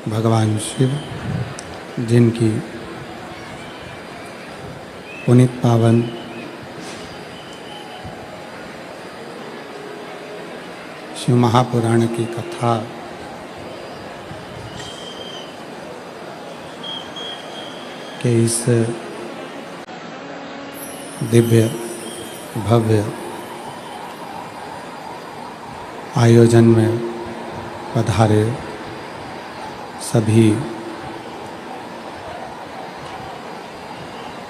भगवान शिव, जिनकी पुनीत पावन शिव महापुराण की कथा के इस दिव्य भव्य आयोजन में पधारे सभी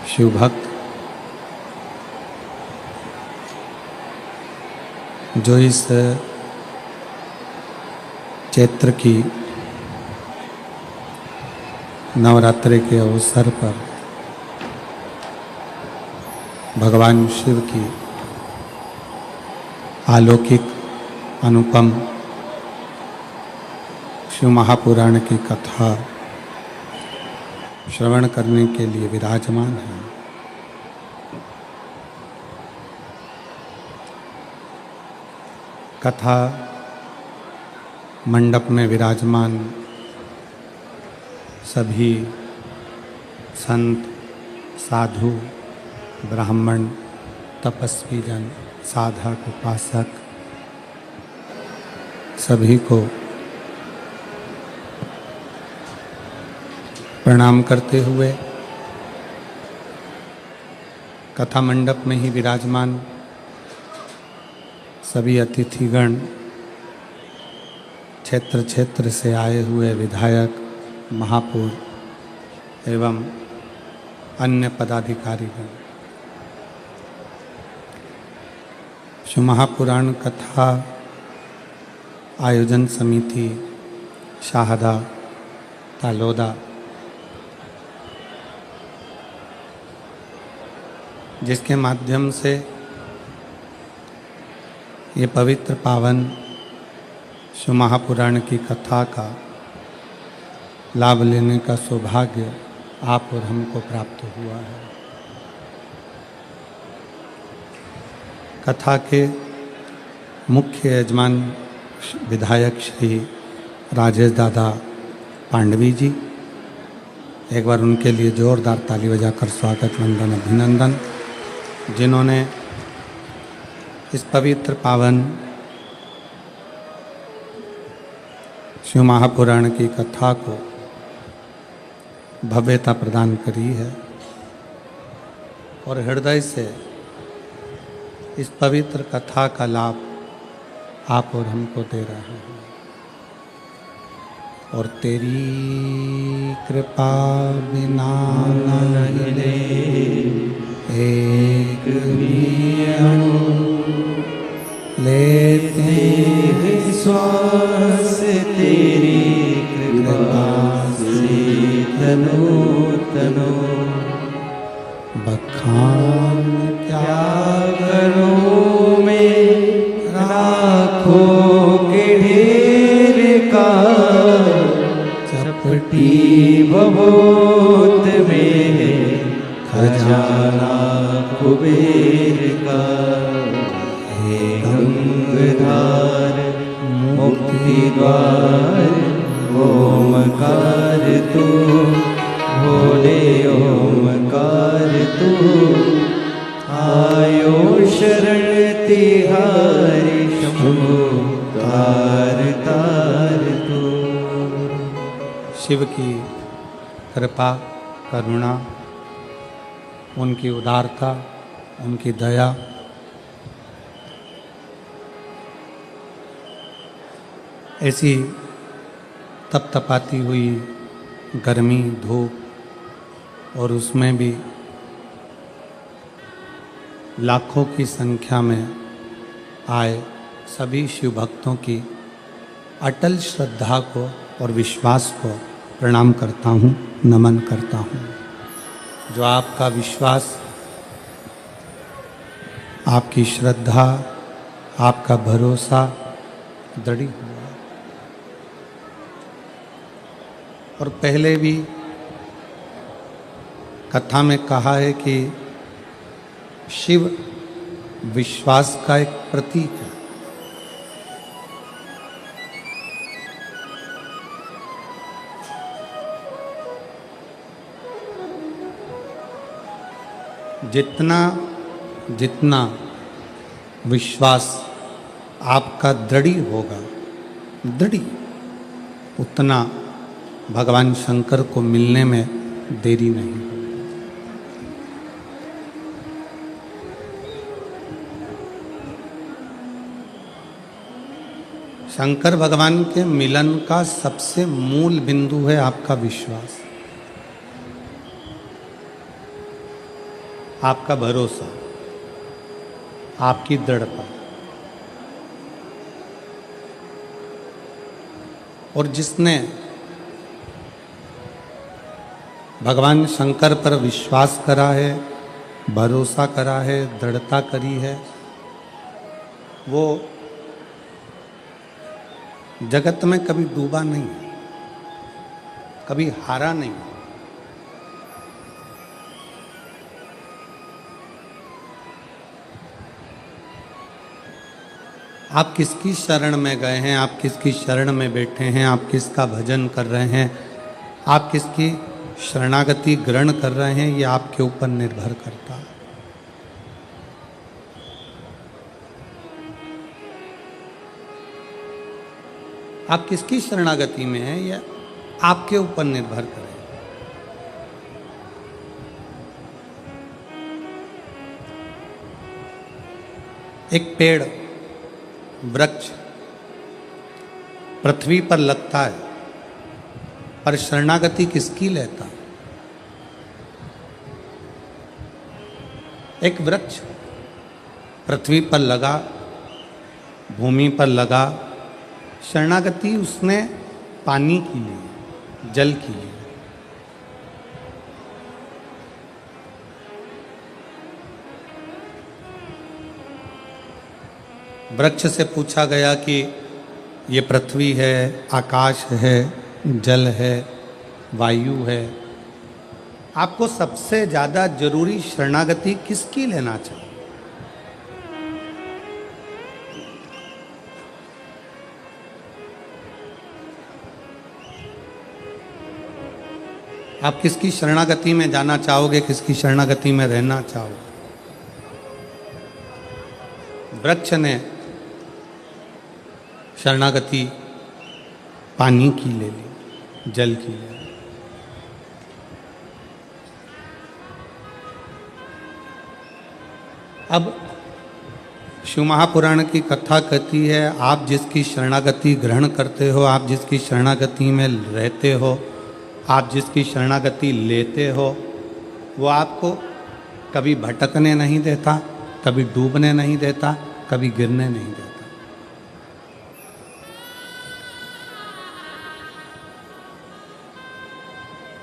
शिव भक्त, जो इस चैत्र की नवरात्रि के अवसर पर भगवान शिव की अलौकिक अनुपम शिव महापुराण की कथा श्रवण करने के लिए विराजमान हैं। कथा मंडप में विराजमान सभी संत, साधु, ब्राह्मण, तपस्वी जन, साधक, उपासक सभी को प्रणाम करते हुए कथा मंडप में ही विराजमान सभी अतिथिगण, क्षेत्र क्षेत्र से आए हुए विधायक, महापौर एवं अन्य पदाधिकारीगण, शिव महापुराण कथा आयोजन समिति शाहदा तालोदा, जिसके माध्यम से ये पवित्र पावन शिव महापुराण की कथा का लाभ लेने का सौभाग्य आप और हमको प्राप्त हुआ है। कथा के मुख्य यजमान विधायक श्री राजेश दादा पांडवी जी, एक बार उनके लिए जोरदार ताली बजाकर स्वागत, वंदन, अभिनंदन, जिन्होंने इस पवित्र पावन शिव महापुराण की कथा को भव्यता प्रदान करी है और हृदय से इस पवित्र कथा का लाभ आप और हमको दे रहे हैं। और तेरी कृपा बिना न हिले एक भी अणु, लेते हैं श्वास तेरी कृपा से तनो तनो। बखान क्या करूं मैं राखों के ढेर का, चपटी बबूत में खजाना कुबेर का। हे गंगाधार मुक्ति द्वार ओमकार तू, भोले ओमकार तू। आयो शरण तिहारी शंभो तार तार तू। शिव की कृपा, करुणा, उनकी उदारता, उनकी दया ऐसी तपतपाती हुई गर्मी, धूप और उसमें भी लाखों की संख्या में आए सभी शिव भक्तों की अटल श्रद्धा को और विश्वास को प्रणाम करता हूँ, नमन करता हूँ। जो आपका विश्वास, आपकी श्रद्धा, आपका भरोसा दृढ़ हुआ। और पहले भी कथा में कहा है कि शिव विश्वास का एक प्रतीक है। जितना जितना विश्वास आपका दृढ़ होगा, दृढ़, उतना भगवान शंकर को मिलने में देरी नहीं होगी। शंकर भगवान के मिलन का सबसे मूल बिंदु है आपका विश्वास, आपका भरोसा, आपकी दृढ़ता। और जिसने भगवान शंकर पर विश्वास करा है, भरोसा करा है, दृढ़ता करी है, वो जगत में कभी डूबा नहीं, कभी हारा नहीं। आप किसकी शरण में गए हैं, आप किसकी शरण में बैठे हैं, आप किसका भजन कर रहे हैं, आप किसकी शरणागति ग्रहण कर रहे हैं, ये आपके ऊपर निर्भर करता है। आप किसकी शरणागति में हैं, यह आपके ऊपर निर्भर करें। एक पेड़, वृक्ष पृथ्वी पर लगता है, पर शरणागति किसकी लेता है? एक वृक्ष पृथ्वी पर लगा, भूमि पर लगा, शरणागति उसने पानी की ली, जल की ली। वृक्ष से पूछा गया कि ये पृथ्वी है, आकाश है, जल है, वायु है, आपको सबसे ज्यादा जरूरी शरणागति किसकी लेना चाहिए? आप किसकी शरणागति में जाना चाहोगे, किसकी शरणागति में रहना चाहोगे? वृक्ष ने शरणागति पानी की ले ली, जल की ले ली। अब शिव महापुराण की कथा कहती है, आप जिसकी शरणागति ग्रहण करते हो, आप जिसकी शरणागति में रहते हो, आप जिसकी शरणागति लेते हो, वो आपको कभी भटकने नहीं देता, कभी डूबने नहीं देता, कभी गिरने नहीं देता।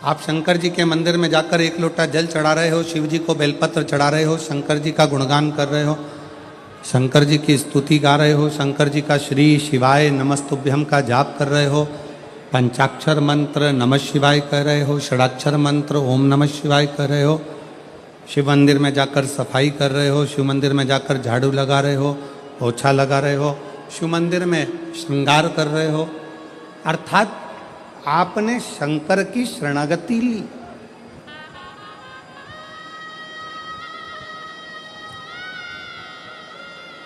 आप शंकर जी के मंदिर में जाकर एक लोटा जल चढ़ा रहे हो, शिव जी को बेलपत्र चढ़ा रहे हो, शंकर जी का गुणगान कर रहे हो, शंकर जी की स्तुति गा रहे हो, शंकर जी का श्री शिवाय नमस्तुभ्यम का जाप कर रहे हो, पंचाक्षर मंत्र नमः शिवाय कह रहे हो, षडाक्षर मंत्र ओम नमः शिवाय कह रहे हो, शिव मंदिर में जाकर सफाई कर रहे हो, शिव मंदिर में जाकर झाड़ू लगा रहे हो, पोछा लगा रहे हो, शिव मंदिर में श्रृंगार कर रहे हो, अर्थात आपने शंकर की शरणागति ली।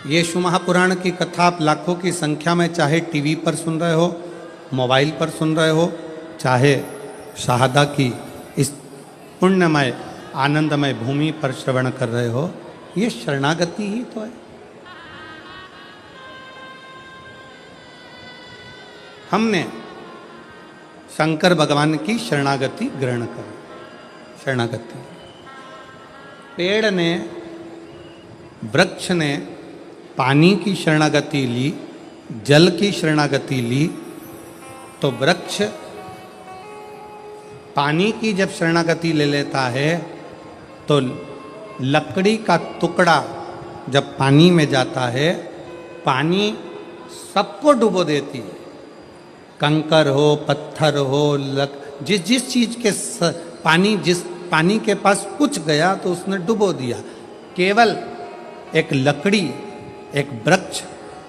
ये शिव महापुराण की कथा आप लाखों की संख्या में चाहे टीवी पर सुन रहे हो, मोबाइल पर सुन रहे हो, चाहे शाहदा की इस पुण्यमय आनंदमय भूमि पर श्रवण कर रहे हो, ये शरणागति ही तो है। हमने शंकर भगवान की शरणागति ग्रहण करी। शरणागति पेड़ ने, वृक्ष ने पानी की शरणागति ली, जल की शरणागति ली, तो वृक्ष पानी की जब शरणागति ले लेता है तो लकड़ी का टुकड़ा जब पानी में जाता है, पानी सबको डुबो देती है। कंकर हो, पत्थर हो, जिस चीज के जिस पानी के पास कुछ गया तो उसने डुबो दिया। केवल एक लकड़ी, एक वृक्ष,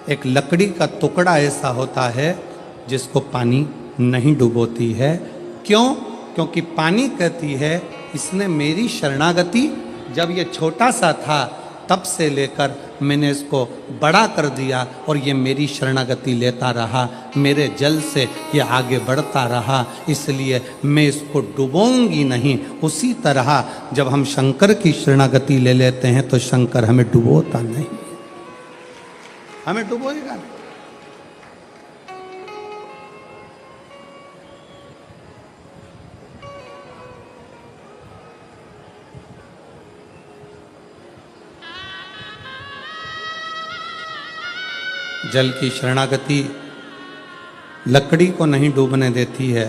एक लकड़ी का टुकड़ा ऐसा होता है जिसको पानी नहीं डुबोती है। क्यों? क्योंकि पानी कहती है इसने मेरी शरणागति जब ये छोटा सा था तब से लेकर मैंने इसको बड़ा कर दिया और ये मेरी शरणागति लेता रहा, मेरे जल से ये आगे बढ़ता रहा, इसलिए मैं इसको डुबोऊंगी नहीं। उसी तरह जब हम शंकर की शरणागति ले लेते हैं तो शंकर हमें डुबोता नहीं, हमें डुबोएगा नहीं। जल की शरणागति लकड़ी को नहीं डूबने देती है,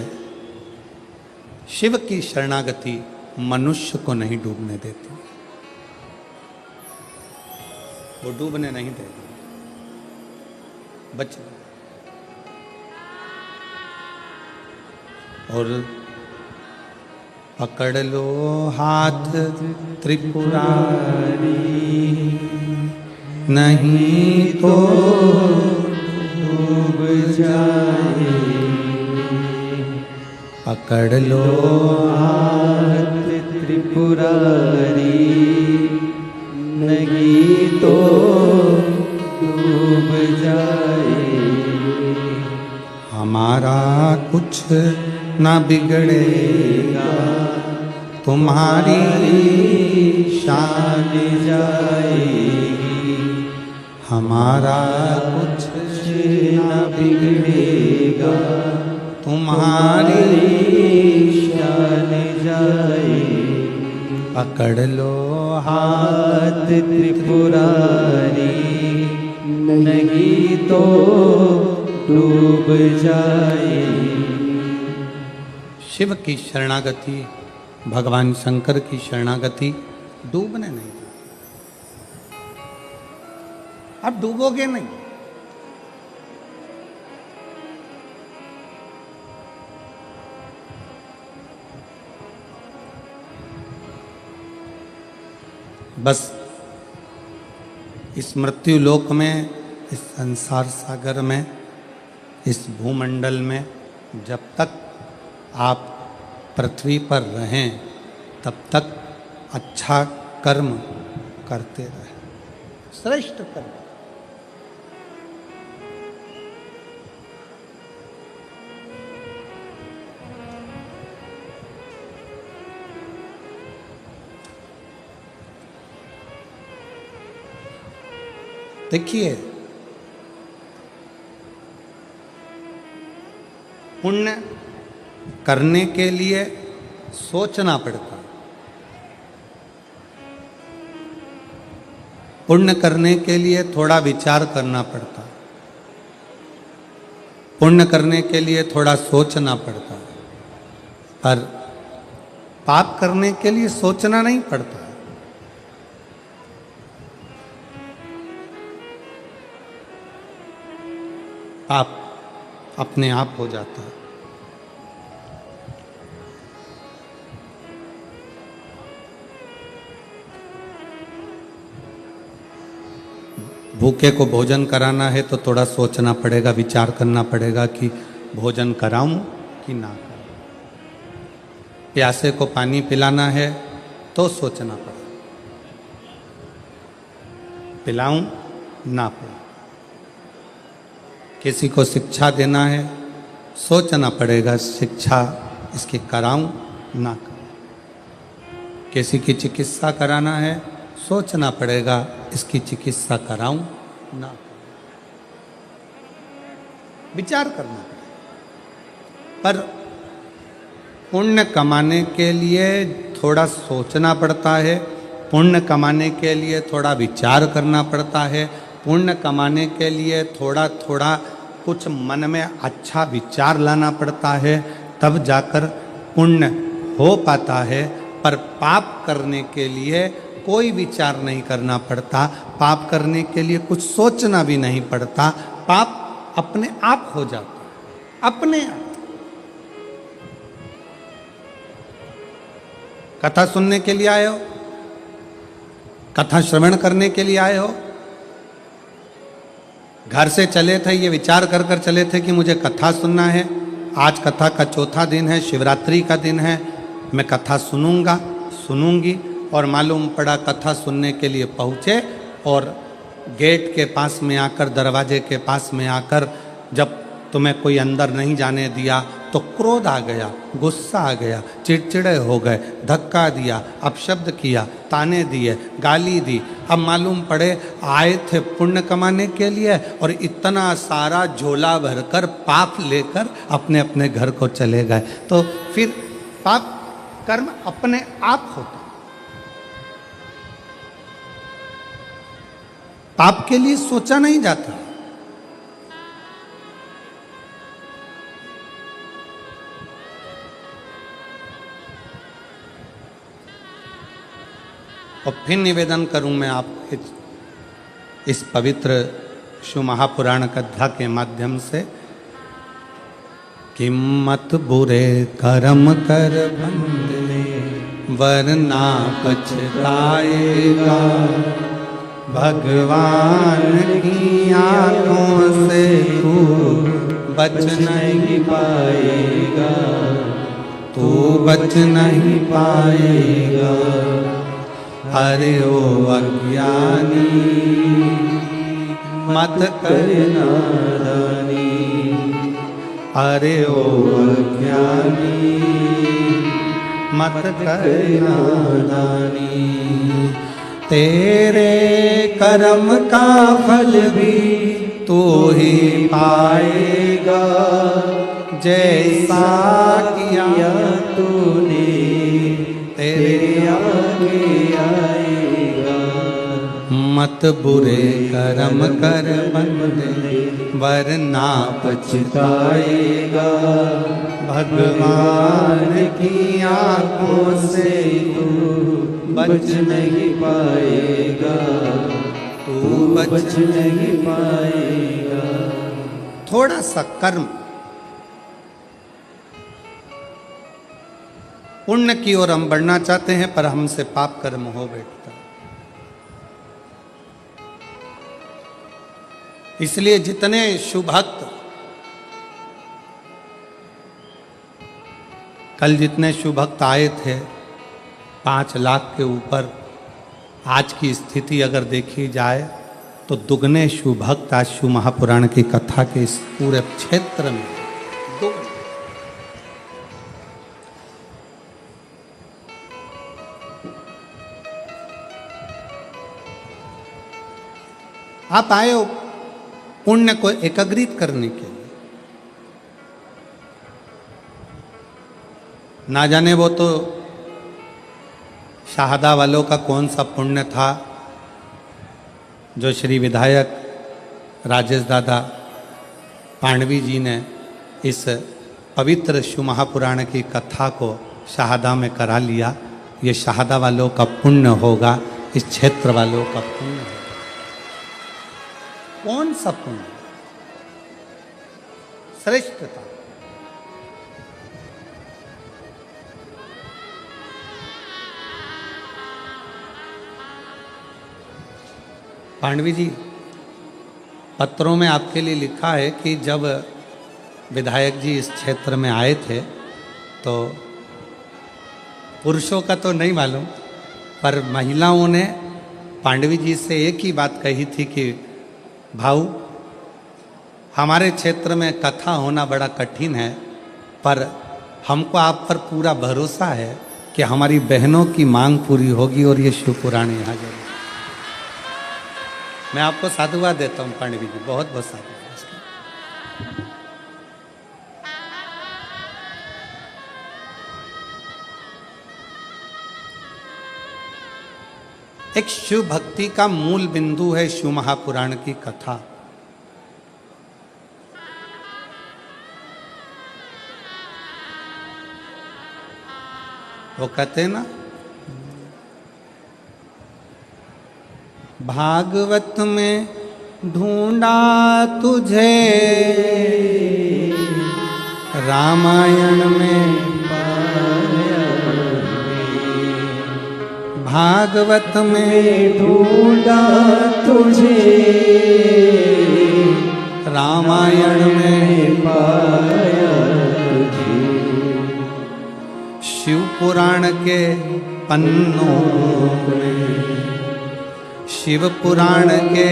शिव की शरणागति मनुष्य को नहीं डूबने देती, वो डूबने नहीं देती, बच। और पकड़ लो हाथ त्रिपुरारी, नहीं तो डूब जाए। पकड़ लो हाथ त्रिपुरारी, नहीं तो डूब जाए। हमारा कुछ ना बिगड़ेगा, तुम्हारी शान जाएगी। हमारा कुछ ना बिगड़ेगा, तुम्हारी शान जाएगी। पकड़ लो हाथ त्रिपुरारी, नहीं तो डूब जाए। शिव की शरणागति, भगवान शंकर की शरणागति डूबने नहीं देती। आप डूबोगे नहीं। बस इस मृत्यु लोक में, इस संसार सागर में, इस भूमंडल में जब तक आप पृथ्वी पर रहें तब तक अच्छा कर्म करते रहें, श्रेष्ठ कर्म। देखिए, पुण्य करने के लिए सोचना पड़ता, पुण्य करने के लिए थोड़ा विचार करना पड़ता, पुण्य करने के लिए थोड़ा सोचना पड़ता, पर पाप करने के लिए सोचना नहीं पड़ता। पाप अपने आप हो जाता है। भूखे को भोजन कराना है तो थोड़ा सोचना पड़ेगा, विचार करना पड़ेगा कि भोजन कराऊं कि ना कराऊं। प्यासे को पानी पिलाना है तो सोचना पड़ेगा, पिलाऊं ना पिलाऊं। किसी को शिक्षा देना है, सोचना पड़ेगा शिक्षा इसकी कराऊं ना कराऊं। किसी की चिकित्सा कराना है, सोचना पड़ेगा इसकी चिकित्सा कराऊं ना कराऊं। विचार करना पड़ेगा। पर पुण्य कमाने के लिए थोड़ा सोचना पड़ता है, पुण्य कमाने के लिए थोड़ा विचार करना पड़ता है, पुण्य कमाने के लिए थोड़ा थोड़ा कुछ मन में अच्छा विचार लाना पड़ता है, तब जाकर पुण्य हो पाता है। पर पाप करने के लिए कोई विचार नहीं करना पड़ता, पाप करने के लिए कुछ सोचना भी नहीं पड़ता, पाप अपने आप हो जाता है, अपने आप। कथा सुनने के लिए आए हो, कथा श्रवण करने के लिए आए हो, घर से चले थे ये विचार कर कर चले थे कि मुझे कथा सुनना है, आज कथा का चौथा दिन है, शिवरात्रि का दिन है, मैं कथा सुनूंगा, सुनूंगी, और मालूम पड़ा कथा सुनने के लिए पहुँचे और गेट के पास में आकर, दरवाजे के पास में आकर, जब तुम्हें कोई अंदर नहीं जाने दिया तो क्रोध आ गया, गुस्सा आ गया, चिड़चिड़े हो गए, धक्का दिया, अपशब्द किया, ताने दिए, गाली दी। अब मालूम पड़े आए थे पुण्य कमाने के लिए और इतना सारा झोला भरकर पाप लेकर अपने अपने घर को चले गए। तो फिर पाप कर्म अपने आप होता, पाप के लिए सोचा नहीं जाता। और फिर निवेदन करूं मैं आपको इस पवित्र शिव महापुराण कथा के माध्यम से कि मत बुरे कर्म कर बंदे वरना पछताएगा, भगवान की आंखों से तू बच नहीं पाएगा, तू बच नहीं पाएगा। अरे ओ अज्ञानी मत कर नादानी, अरे ओ अज्ञानी मत कर नादानी। तेरे कर्म का फल भी तू ही पाएगा, जैसा किया तूने तेरे आगे आएगा। मत बुरे कर्म कर बंदे वरना पछताएगा, भगवान की आंखों से तू बच नहीं पाएगा, तू बच नहीं पाएगा। थोड़ा सा कर्म पुण्य की ओर हम बढ़ना चाहते हैं पर हमसे पाप कर्म हो बैठता। इसलिए जितने शुभ भक्त, कल जितने शुभ भक्त आए थे 5 लाख के ऊपर, आज की स्थिति अगर देखी जाए तो दुगने शुभ भक्त आज शिव महापुराण की कथा के इस पूरे क्षेत्र में दुगने। आप आए हो पुण्य को एकत्रित करने के लिए। ना जाने वो तो शाहदा वालों का कौन सा पुण्य था जो श्री विधायक राजेश दादा पांडवी जी ने इस पवित्र शिव महापुराण की कथा को शाहदा में करा लिया। ये शाहदा वालों का पुण्य होगा, इस क्षेत्र वालों का पुण्य होगा। कौन सा पुण्य? श्रेष्ठता। पांडवी जी, पत्रों में आपके लिए लिखा है कि जब विधायक जी इस क्षेत्र में आए थे तो पुरुषों का तो नहीं मालूम, पर महिलाओं ने पांडवी जी से एक ही बात कही थी कि भाऊ, हमारे क्षेत्र में कथा होना बड़ा कठिन है, पर हमको आप पर पूरा भरोसा है कि हमारी बहनों की मांग पूरी होगी और ये शिव पुराण यहाँ जरूर। मैं आपको साधुवाद देता हूँ पांडवी जी, बहुत बहुत साधुवाद। एक शिव भक्ति का मूल बिंदु है शिव महापुराण की कथा। वो कहते हैं ना, भागवत में ढूंढा तुझे, रामायण में पाया, भागवत में ढूंढा तुझे, रामायण में पाया तुझे। शिव पुराण के पन्नों में, शिव पुराण के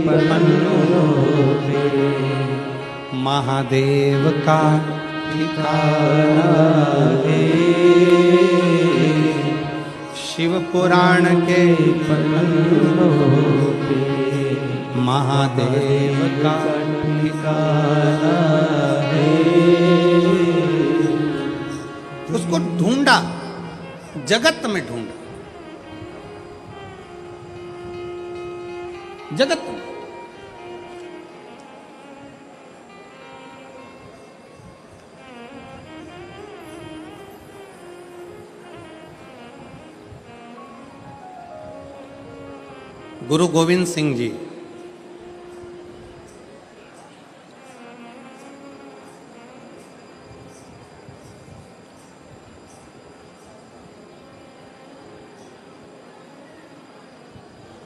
पन्नों में महादेव का ठिकाना है। शिव पुराण के पन्नों पे महादेव का ठिकाना है। उसको ढूंढा, जगत में ढूंढा, जगत में। गुरु गोविंद सिंह जी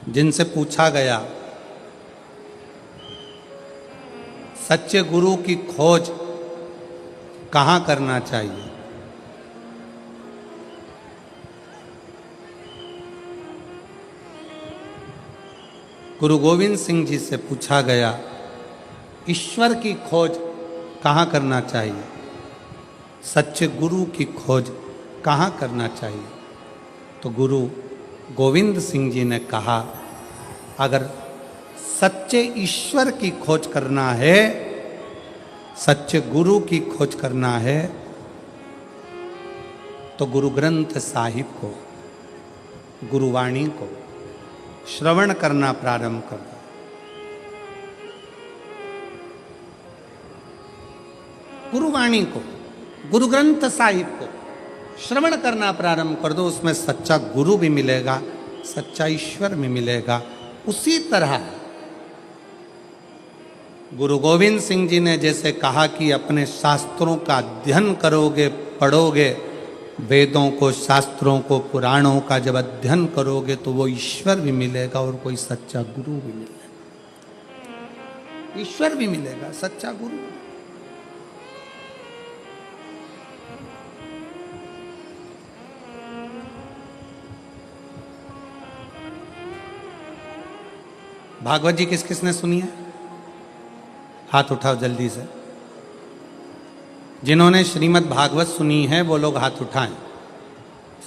जिनसे पूछा गया सच्चे गुरु की खोज कहाँ करना चाहिए, गुरु गोविंद सिंह जी से पूछा गया ईश्वर की खोज कहाँ करना चाहिए, सच्चे गुरु की खोज कहाँ करना चाहिए। तो गुरु गोविंद सिंह जी ने कहा, अगर सच्चे ईश्वर की खोज करना है, सच्चे गुरु की खोज करना है, तो गुरु ग्रंथ साहिब को, गुरुवाणी को श्रवण करना प्रारंभ कर दो। गुरुवाणी को, गुरु ग्रंथ साहिब को श्रवण करना प्रारंभ कर दो। उसमें सच्चा गुरु भी मिलेगा, सच्चा ईश्वर भी मिलेगा। उसी तरह गुरु गोविंद सिंह जी ने जैसे कहा कि अपने शास्त्रों का अध्ययन करोगे, पढ़ोगे, वेदों को, शास्त्रों को, पुराणों का जब अध्ययन करोगे तो वो ईश्वर भी मिलेगा और कोई सच्चा गुरु भी मिलेगा। ईश्वर भी मिलेगा, सच्चा गुरु। भागवत जी किस किसने सुनी है? हाथ उठाओ जल्दी से। जिन्होंने श्रीमद् भागवत सुनी है वो लोग हाथ उठाएं।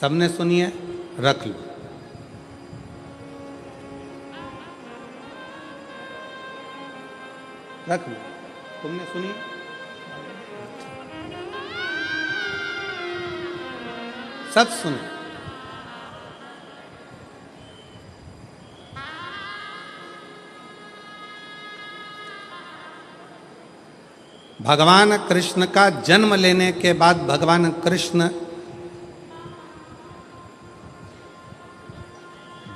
सबने सुनी है? रख लो। रख लो। तुमने सुनी? सब सुने। भगवान कृष्ण का जन्म लेने के बाद भगवान कृष्ण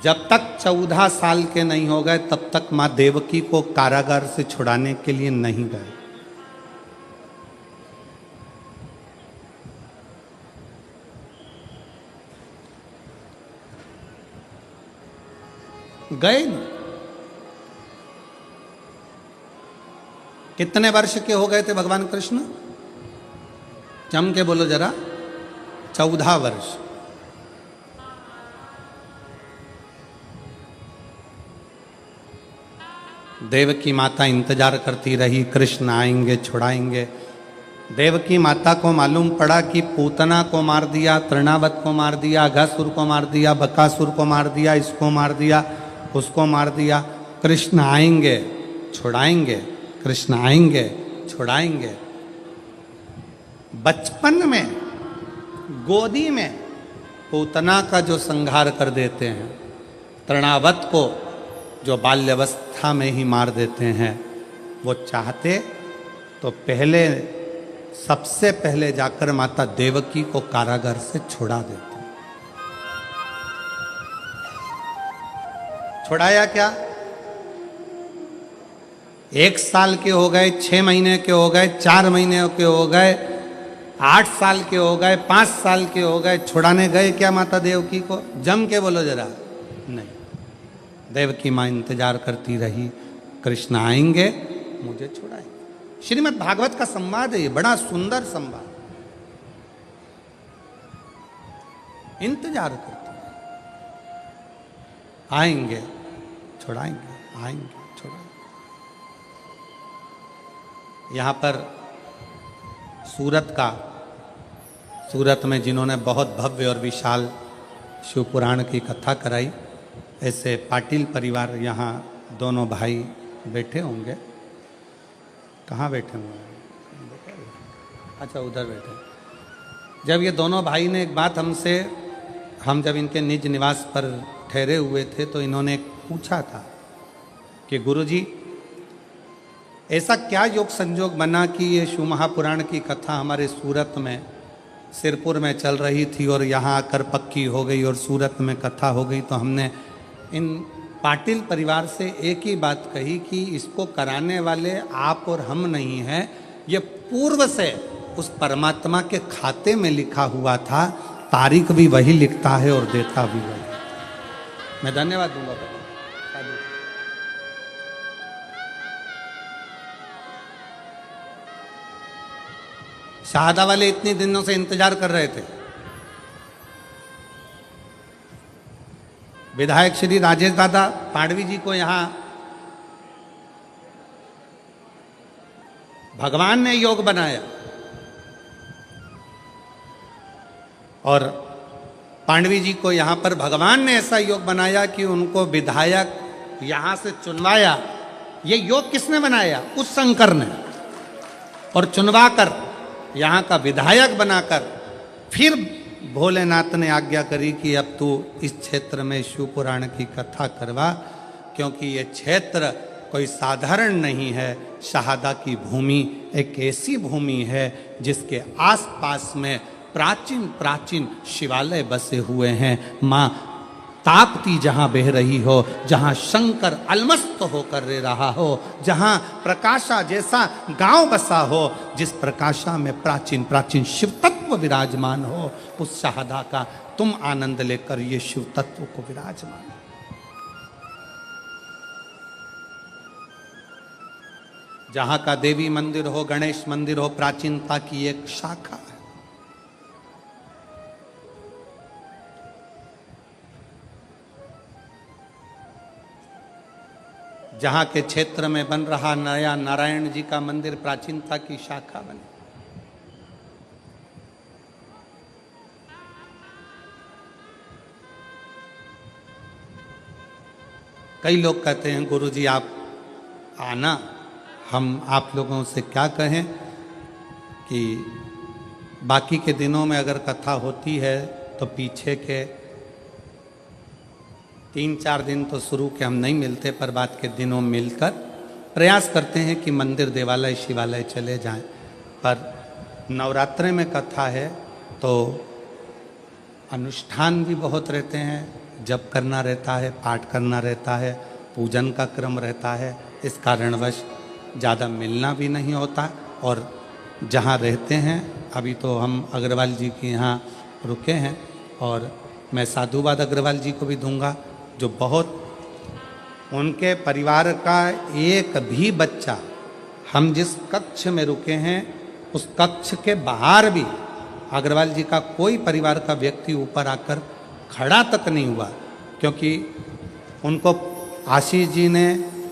जब तक 14 साल के नहीं हो गए तब तक मां देवकी को कारागार से छुड़ाने के लिए नहीं गए। गए नहीं। कितने वर्ष के हो गए थे भगवान कृष्ण? जम के बोलो जरा। 14 वर्ष। देवकी माता इंतजार करती रही, कृष्ण आएंगे, छुड़ाएंगे। देवकी माता को मालूम पड़ा कि पूतना को मार दिया, तृणावत को मार दिया, अघासुर को मार दिया, बकासुर को मार दिया, इसको मार दिया, उसको मार दिया। कृष्ण आएंगे, छुड़ाएंगे, कृष्ण आएंगे, छुड़ाएंगे। बचपन में गोदी में पूतना का जो संहार कर देते हैं, तृणावत को जो बाल्यावस्था में ही मार देते हैं, वो चाहते तो पहले, सबसे पहले जाकर माता देवकी को कारागार से छुड़ा देते। छुड़ाया क्या? 1 साल के हो गए, 6 महीने के हो गए, 4 महीने के हो गए, 8 साल के हो गए, 5 साल के हो गए, छुड़ाने गए क्या माता देवकी को? जम के बोलो जरा। नहीं। देवकी माँ इंतजार करती रही, कृष्ण आएंगे, मुझे छुड़ाएंगे। श्रीमद् भागवत का संवाद है ये, बड़ा सुंदर संवाद। इंतजार करती। आएंगे छुड़ाएंगे, आएंगे छुड़ाएंगे। यहाँ पर सूरत में जिन्होंने बहुत भव्य और विशाल शिव पुराण की कथा कराई, ऐसे पाटिल परिवार यहाँ दोनों भाई बैठे होंगे। कहाँ बैठे होंगे? अच्छा, उधर बैठे। जब ये दोनों भाई ने एक बात हमसे, हम जब इनके निज निवास पर ठहरे हुए थे तो इन्होंने पूछा था कि गुरुजी, ऐसा क्या योग संजोग बना कि ये शिव महापुराण की कथा हमारे सूरत में, सिरपुर में चल रही थी और यहाँ आकर पक्की हो गई और सूरत में कथा हो गई। तो हमने इन पाटिल परिवार से एक ही बात कही कि इसको कराने वाले आप और हम नहीं हैं, ये पूर्व से उस परमात्मा के खाते में लिखा हुआ था, तारीख भी वही लिखता है और देता भी वही। मैं धन्यवाद दूंगा। शाहदा वाले इतने दिनों से इंतजार कर रहे थे। विधायक श्री राजेश दादा पाडवी जी को यहां भगवान ने योग बनाया और पांडवी जी को यहां पर भगवान ने ऐसा योग बनाया कि उनको विधायक यहां से चुनवाया। ये योग किसने बनाया? उस शंकर ने। और चुनवाकर यहाँ का विधायक बनाकर फिर भोलेनाथ ने आज्ञा करी कि अब तू इस क्षेत्र में शिव पुराण की कथा करवा, क्योंकि ये क्षेत्र कोई साधारण नहीं है। शहादा की भूमि एक ऐसी भूमि है जिसके आसपास में प्राचीन प्राचीन शिवालय बसे हुए हैं। माँ ताप्ती जहाँ बह रही हो, जहाँ शंकर अलमस्त होकर रह रहा हो, जहाँ प्रकाशा जैसा गांव बसा हो, जिस प्रकाशा में प्राचीन प्राचीन शिव तत्व विराजमान हो, उस शहादा का तुम आनंद लेकर ये शिव तत्व को विराजमान। जहाँ का देवी मंदिर हो, गणेश मंदिर हो, प्राचीनता की एक शाखा है। जहाँ के क्षेत्र में बन रहा नया नारायण जी का मंदिर प्राचीनता की शाखा बने। कई लोग कहते हैं गुरुजी आप आना, हम आप लोगों से क्या कहें कि बाकी के दिनों में अगर कथा होती है तो पीछे के 3-4 दिन तो शुरू के हम नहीं मिलते, पर बाद के दिनों मिलकर प्रयास करते हैं कि मंदिर देवालय शिवालय चले जाएं। पर नवरात्रि में कथा है तो अनुष्ठान भी बहुत रहते हैं, जप करना रहता है, पाठ करना रहता है, पूजन का क्रम रहता है। इस कारणवश ज़्यादा मिलना भी नहीं होता। और जहाँ रहते हैं, अभी तो हम अग्रवाल जी के यहाँ रुके हैं और मैं साधुवाद अग्रवाल जी को भी दूंगा, जो बहुत उनके परिवार का एक भी बच्चा, हम जिस कक्ष में रुके हैं उस कक्ष के बाहर भी अग्रवाल जी का कोई परिवार का व्यक्ति ऊपर आकर खड़ा तक नहीं हुआ, क्योंकि उनको आशीष जी ने,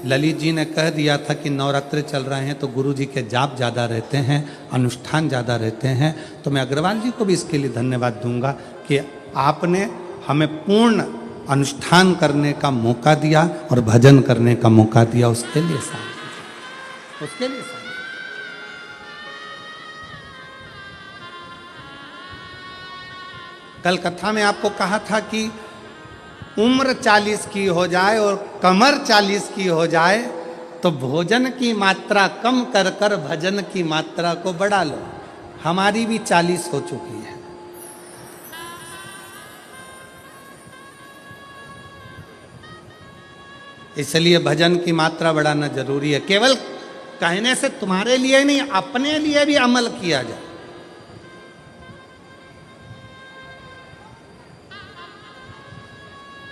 ललित जी ने कह दिया था कि नवरात्रि चल रहे हैं तो गुरु जी के जाप ज़्यादा रहते हैं, अनुष्ठान ज़्यादा रहते हैं। तो मैं अग्रवाल जी को भी इसके लिए धन्यवाद दूंगा कि आपने हमें पूर्ण अनुष्ठान करने का मौका दिया और भजन करने का मौका दिया। उसके लिए उसके लिए कल कथा में आपको कहा था कि उम्र 40 की हो जाए और कमर 40 की हो जाए तो भोजन की मात्रा कम कर कर भजन की मात्रा को बढ़ा लो। हमारी भी 40 हो चुकी है। इसलिए भजन की मात्रा बढ़ाना जरूरी है। केवल कहने से तुम्हारे लिए नहीं, अपने लिए भी अमल किया जाए।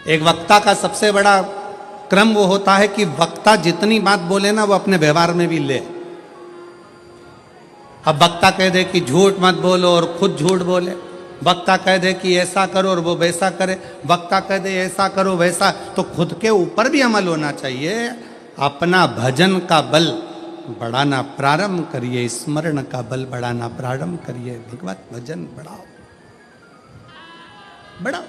एक वक्ता का सबसे बड़ा क्रम वो होता है कि वक्ता जितनी बात बोले ना वो अपने व्यवहार में भी ले। अब वक्ता कह दे कि झूठ मत बोलो और खुद झूठ बोले वक्ता कह दे कि ऐसा करो और वो वैसा करे, वक्ता कह दे ऐसा करो वैसा, तो खुद के ऊपर भी अमल होना चाहिए। अपना भजन का बल बढ़ाना प्रारंभ करिए, स्मरण का बल बढ़ाना प्रारंभ करिए, भगवत भजन बढ़ाओ बढ़ाओ।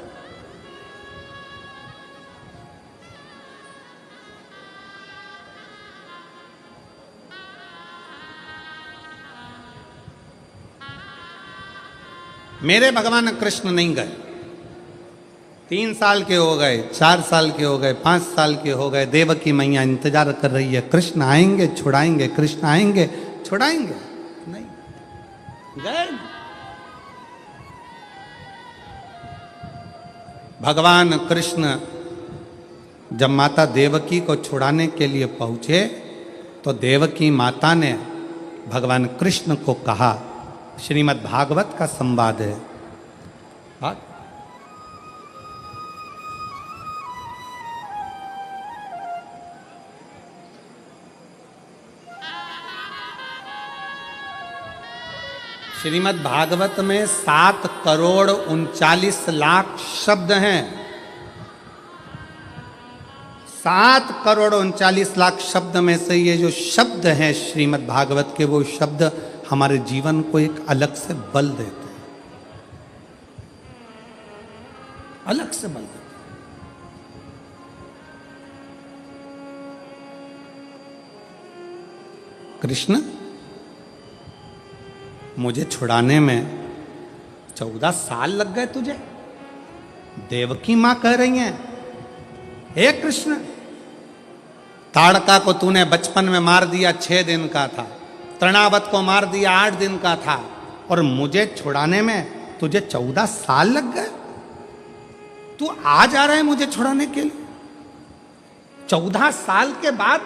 मेरे भगवान कृष्ण नहीं गए, 3 साल के हो गए, 4 साल के हो गए, 5 साल के हो गए, देवकी मैया इंतजार कर रही है, कृष्ण आएंगे छुड़ाएंगे, कृष्ण आएंगे छुड़ाएंगे, नहीं गए। भगवान कृष्ण जब माता देवकी को छुड़ाने के लिए पहुंचे तो देवकी माता ने भगवान कृष्ण को कहा, श्रीमद् भागवत का संवाद है, श्रीमद् भागवत में 7 करोड़ 39 लाख शब्द हैं। 7 करोड़ 39 लाख शब्द में से ये जो शब्द हैं श्रीमद् भागवत के, वो शब्द हमारे जीवन को एक अलग से बल देते हैं, अलग से बल देते हैं। कृष्ण मुझे छुड़ाने में 14 साल लग गए तुझे, देवकी मां कह रही हैं, हे कृष्ण ताड़का को तूने बचपन में मार दिया, 6 दिन का था, तृणावत को मार दिया 8 दिन का था, और मुझे छुड़ाने में तुझे 14 साल लग गए। तू आ जा रहा है मुझे छुड़ाने के लिए 14 साल के बाद?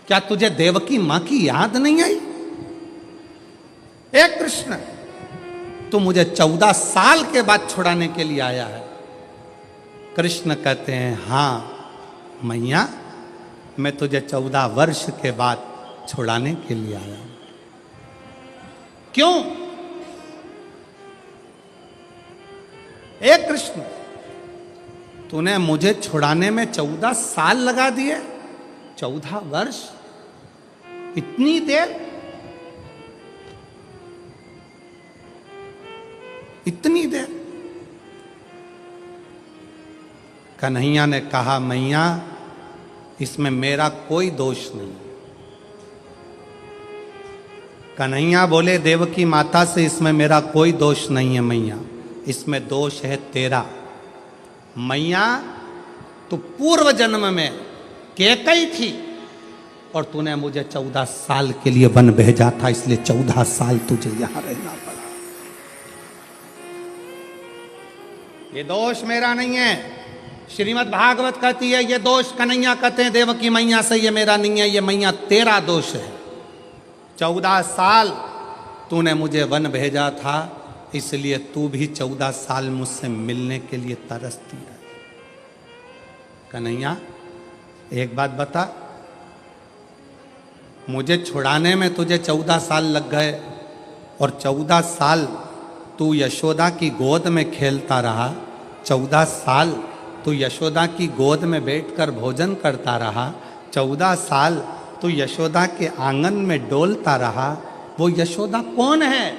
क्या तुझे देवकी मां की याद नहीं आई? हे कृष्ण तू मुझे 14 साल के बाद छुड़ाने के लिए आया है। कृष्ण कहते हैं, हां मैया मैं तुझे 14 वर्ष के बाद छुड़ाने के लिए आया हूं। क्यों? हे कृष्ण तूने मुझे छुड़ाने में 14 साल लगा दिए, 14 वर्ष, इतनी देर, इतनी देर। कन्हैया ने कहा, मैया इसमें मेरा कोई दोष नहीं। कन्हैया बोले देवकी माता से, इसमें मेरा कोई दोष नहीं है मैया, इसमें दोष है तेरा। मैया तू पूर्व जन्म में कैकई थी और तूने मुझे 14 साल के लिए वन भेजा था, इसलिए 14 साल तुझे यहां रहना पड़ा। ये दोष मेरा नहीं है, श्रीमद् भागवत कहती है, ये दोष कन्हैया कहते हैं देवकी मैया से, ये मेरा नहीं है, ये मैया तेरा दोष है। 14 साल तूने मुझे वन भेजा था, इसलिए तू भी 14 साल मुझसे मिलने के लिए तरसती रही। कन्हैया एक बात बता, मुझे छुड़ाने में तुझे 14 साल लग गए और 14 साल तू यशोदा की गोद में खेलता रहा, 14 साल तू यशोदा की गोद में बैठकर भोजन करता रहा, 14 साल तू यशोदा के आंगन में डोलता रहा। वो यशोदा कौन है?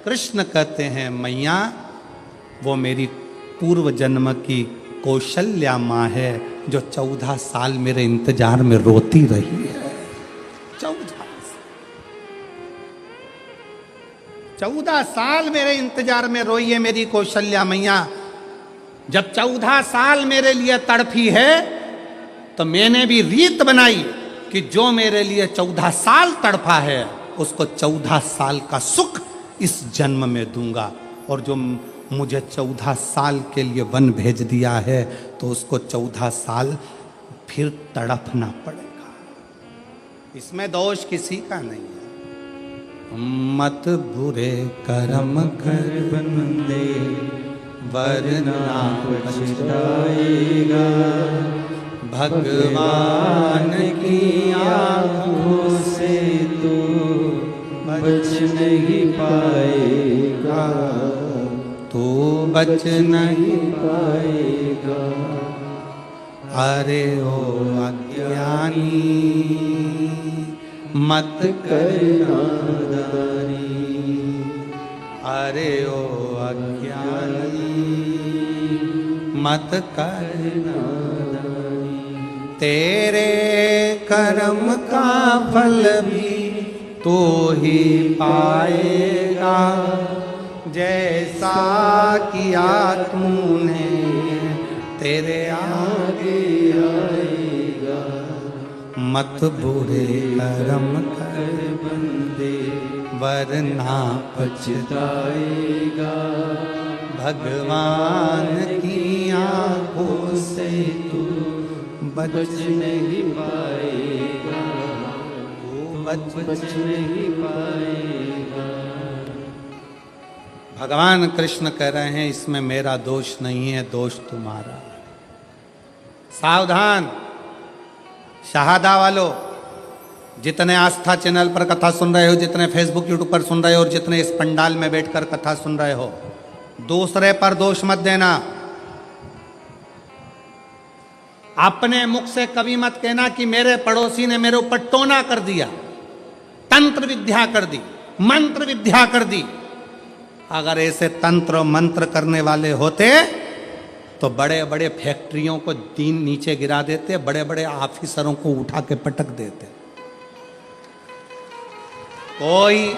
कृष्ण कहते हैं, मैया वो मेरी पूर्व जन्म की कौशल्या माँ है, जो 14 साल मेरे इंतजार में रोती रही है। 14 साल मेरे इंतजार में रोई है मेरी कौशल्या मैया। जब 14 साल मेरे लिए तड़फी है तो मैंने भी रीत बनाई कि जो मेरे लिए 14 साल तड़फा है उसको 14 साल का सुख इस जन्म में दूंगा, और जो मुझे 14 साल के लिए वन भेज दिया है तो उसको 14 साल फिर तड़पना पड़ेगा। इसमें दोष किसी का नहीं है। मत बुरे कर्म कर बंदे वरना पछताएगा, भगवान की आँखों से तो बच नहीं पाएगा। बच नहीं पाएगा। अरे ओ अज्ञानी मत कर नादानी, अरे ओ अज्ञानी मत कर नादानी। तेरे कर्म का फल भी तू ही पाएगा, जैसा किया तूने तेरे आगे आएगा। मत बुरे कर्म कर बंदे वरना पछताएगा। भगवान की आंखों से तू बच नहीं पाएगा, बच नहीं पाएगा। भगवान कृष्ण कह रहे हैं इसमें मेरा दोष नहीं है, दोष तुम्हारा। सावधान शहादा वालों, जितने आस्था चैनल पर कथा सुन रहे हो, जितने फेसबुक यूट्यूब पर सुन रहे हो और जितने इस पंडाल में बैठकर कथा सुन रहे हो, दूसरे पर दोष मत देना। अपने मुख से कभी मत कहना कि मेरे पड़ोसी ने मेरे ऊपर टोना कर दिया, तंत्र विद्या कर दी, मंत्र विद्या कर दी। अगर ऐसे तंत्र मंत्र करने वाले होते तो बड़े बड़े फैक्ट्रियों को दीन नीचे गिरा देते, बड़े बड़े ऑफिसरों को उठा के पटक देते। कोई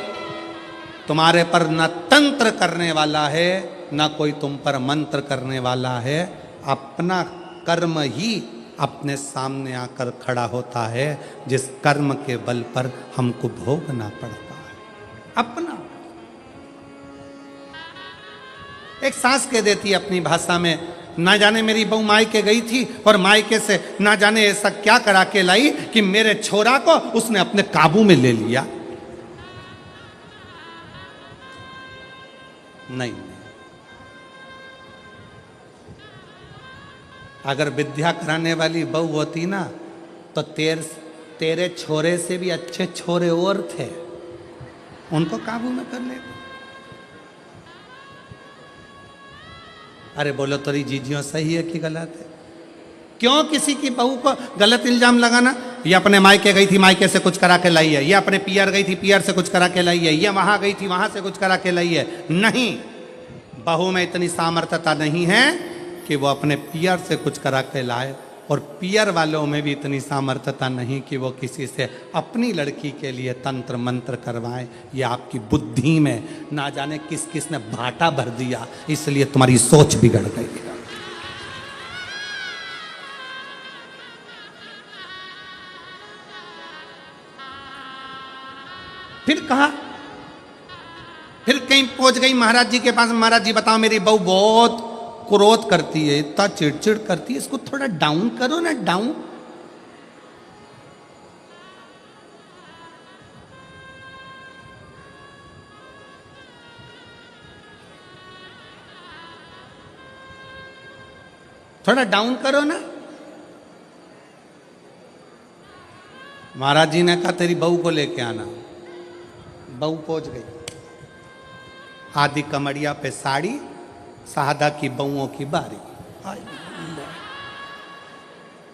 तुम्हारे पर न तंत्र करने वाला है, न कोई तुम पर मंत्र करने वाला है। अपना कर्म ही अपने सामने आकर खड़ा होता है, जिस कर्म के बल पर हमको भोगना पड़ता है। अपना एक सास कह देती है अपनी भाषा में, ना जाने मेरी बहू मायके गई थी और मायके से ना जाने ऐसा क्या करा के लाई कि मेरे छोरा को उसने अपने काबू में ले लिया। नहीं, अगर विद्या कराने वाली बहू होती ना तो तेरे छोरे से भी अच्छे छोरे और थे, उनको काबू में कर लेते। अरे बोलो तोरी जीजियों सही है कि गलत है? क्यों किसी की बहू को गलत इल्जाम लगाना? ये अपने मायके गई थी, मायके से कुछ करा के लाई है, ये अपने पियर गई थी, पियर से कुछ करा के लाई है, ये वहां गई थी, वहां से कुछ करा के लाई है। नहीं, बहू में इतनी सामर्थ्यता नहीं है कि वो अपने पियर से कुछ करा के लाए, और पियर वालों में भी इतनी सामर्थ्यता नहीं कि वो किसी से अपनी लड़की के लिए तंत्र मंत्र करवाएं। ये आपकी बुद्धि में ना जाने किस किस ने भाटा भर दिया, इसलिए तुम्हारी सोच बिगड़ गई। फिर कहा, फिर कहीं पहुंच गई महाराज जी के पास। महाराज जी बताओ, मेरी बहू बहुत क्रोध करती है, इतना चिड़चिड़ करती है, इसको थोड़ा डाउन करो ना, डाउन। थोड़ा डाउन करो ना। महाराज जी ने कहा तेरी बहू को लेके आना। बहू पहुंच गई, आधी कमरिया पे साड़ी, सादा की बहुओं की बारी।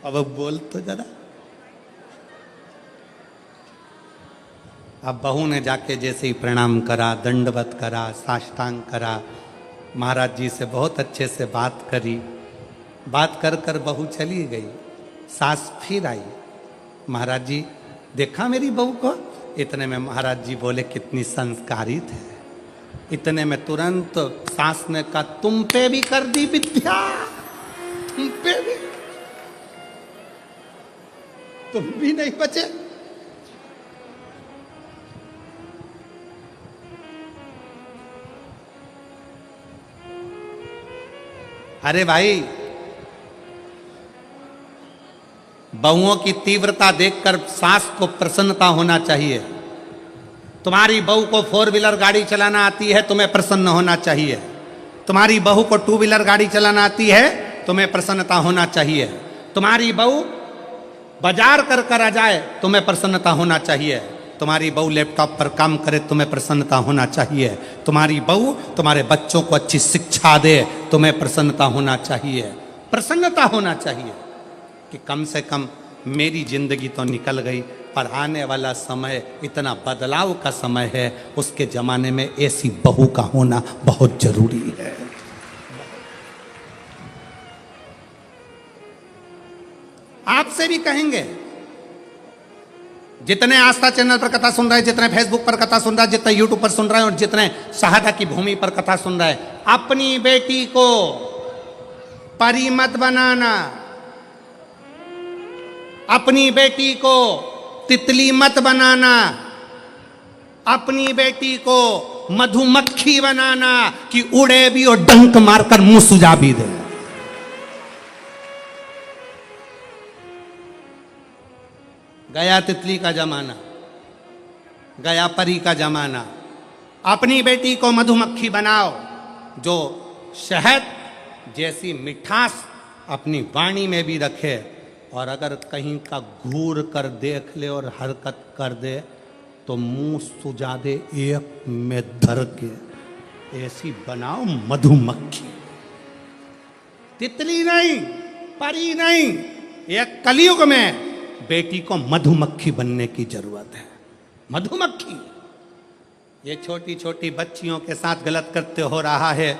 अब बोल तो जरा। अब बहू ने जाके जैसे ही प्रणाम करा, दंडवत करा, साष्टांग करा, महाराज जी से बहुत अच्छे से बात करी। बात कर कर बहू चली गई। सास फिर आई, महाराज जी देखा मेरी बहू को? इतने में महाराज जी बोले कितनी संस्कारी थे। इतने में तुरंत सास ने कहा तुम पे भी कर दी विद्या, तुम पे भी, तुम भी नहीं बचे। अरे भाई, बहुओं की तीव्रता देखकर सास को प्रसन्नता होना चाहिए। तुम्हारी बहू को 4 व्हीलर गाड़ी चलाना आती है, तुम्हें प्रसन्न होना चाहिए। तुम्हारी बहू को 2 व्हीलर गाड़ी चलाना आती है, तुम्हें प्रसन्नता होना चाहिए। तुम्हारी बहू बाजार कर कर आ जाए, तुम्हें प्रसन्नता होना चाहिए। तुम्हारी बहू लैपटॉप पर काम करे, तुम्हें प्रसन्नता होना चाहिए। तुम्हारी बहू तुम्हारे बच्चों को अच्छी शिक्षा दे, तुम्हें प्रसन्नता होना चाहिए। प्रसन्नता होना चाहिए कि कम से कम मेरी जिंदगी तो निकल गई, पर आने वाला समय इतना बदलाव का समय है, उसके जमाने में ऐसी बहू का होना बहुत जरूरी है। आपसे भी कहेंगे, जितने आस्था चैनल पर कथा सुन रहे हैं, जितने फेसबुक पर कथा सुन रहा है, जितने यूट्यूब पर सुन रहे हैं और जितने शहादा की भूमि पर कथा सुन रहे हैं, अपनी बेटी को परी मत बनाना, अपनी बेटी को तितली मत बनाना, अपनी बेटी को मधुमक्खी बनाना कि उड़े भी और डंक मारकर मुंह सुझा भी दे। गया तितली का जमाना, गया परी का जमाना। अपनी बेटी को मधुमक्खी बनाओ जो शहद जैसी मिठास अपनी वाणी में भी रखे, और अगर कहीं का घूर कर देख ले और हरकत कर दे तो मुंह सुझा दे एक में धर के। ऐसी बनाओ मधुमक्खी, तितली नहीं, परी नहीं। एक कलयुग में बेटी को मधुमक्खी बनने की जरूरत है। मधुमक्खी। ये छोटी छोटी बच्चियों के साथ गलत कृत्य हो रहा है,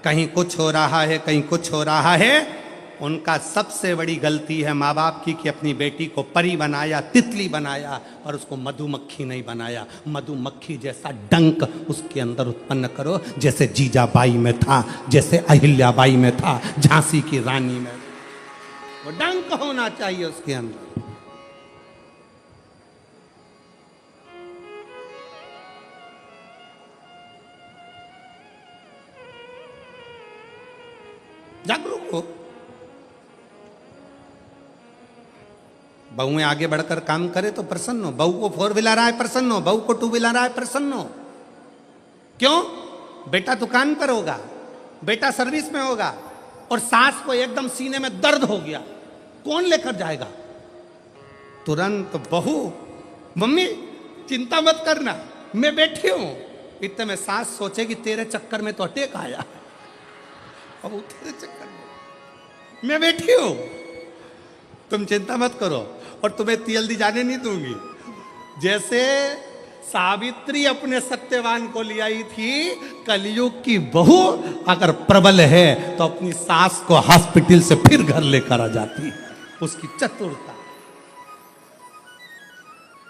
कहीं कुछ हो रहा है, कहीं कुछ हो रहा है। उनका सबसे बड़ी गलती है माँ बाप की कि अपनी बेटी को परी बनाया, तितली बनाया और उसको मधुमक्खी नहीं बनाया। मधुमक्खी जैसा डंक उसके अंदर उत्पन्न करो, जैसे जीजाबाई में था, जैसे अहिल्याबाई में था, झांसी की रानी में। वो डंक होना चाहिए उसके अंदर। जागरूक हो। बहू में आगे बढ़कर काम करे तो प्रसन्न हो। बहू को 4 व्हीलर आए प्रसन्न हो, बहू को 2 व्हीलर आए प्रसन्न हो। क्यों? बेटा दुकान पर होगा, बेटा सर्विस में होगा, और सास को एकदम सीने में दर्द हो गया, कौन लेकर जाएगा? तुरंत बहू, मम्मी चिंता मत करना, मैं बैठी हूं। इतने में सास सोचेगी तेरे चक्कर में तो अटैक आया, अब तेरे चक्कर में मैं बैठी हूं, तुम चिंता मत करो, और तुम्हें जल्दी जाने नहीं दूंगी। जैसे सावित्री अपने सत्यवान को ले आई थी, कलयुग की बहू अगर प्रबल है तो अपनी सास को हॉस्पिटल से फिर घर लेकर आ जाती है। उसकी चतुरता।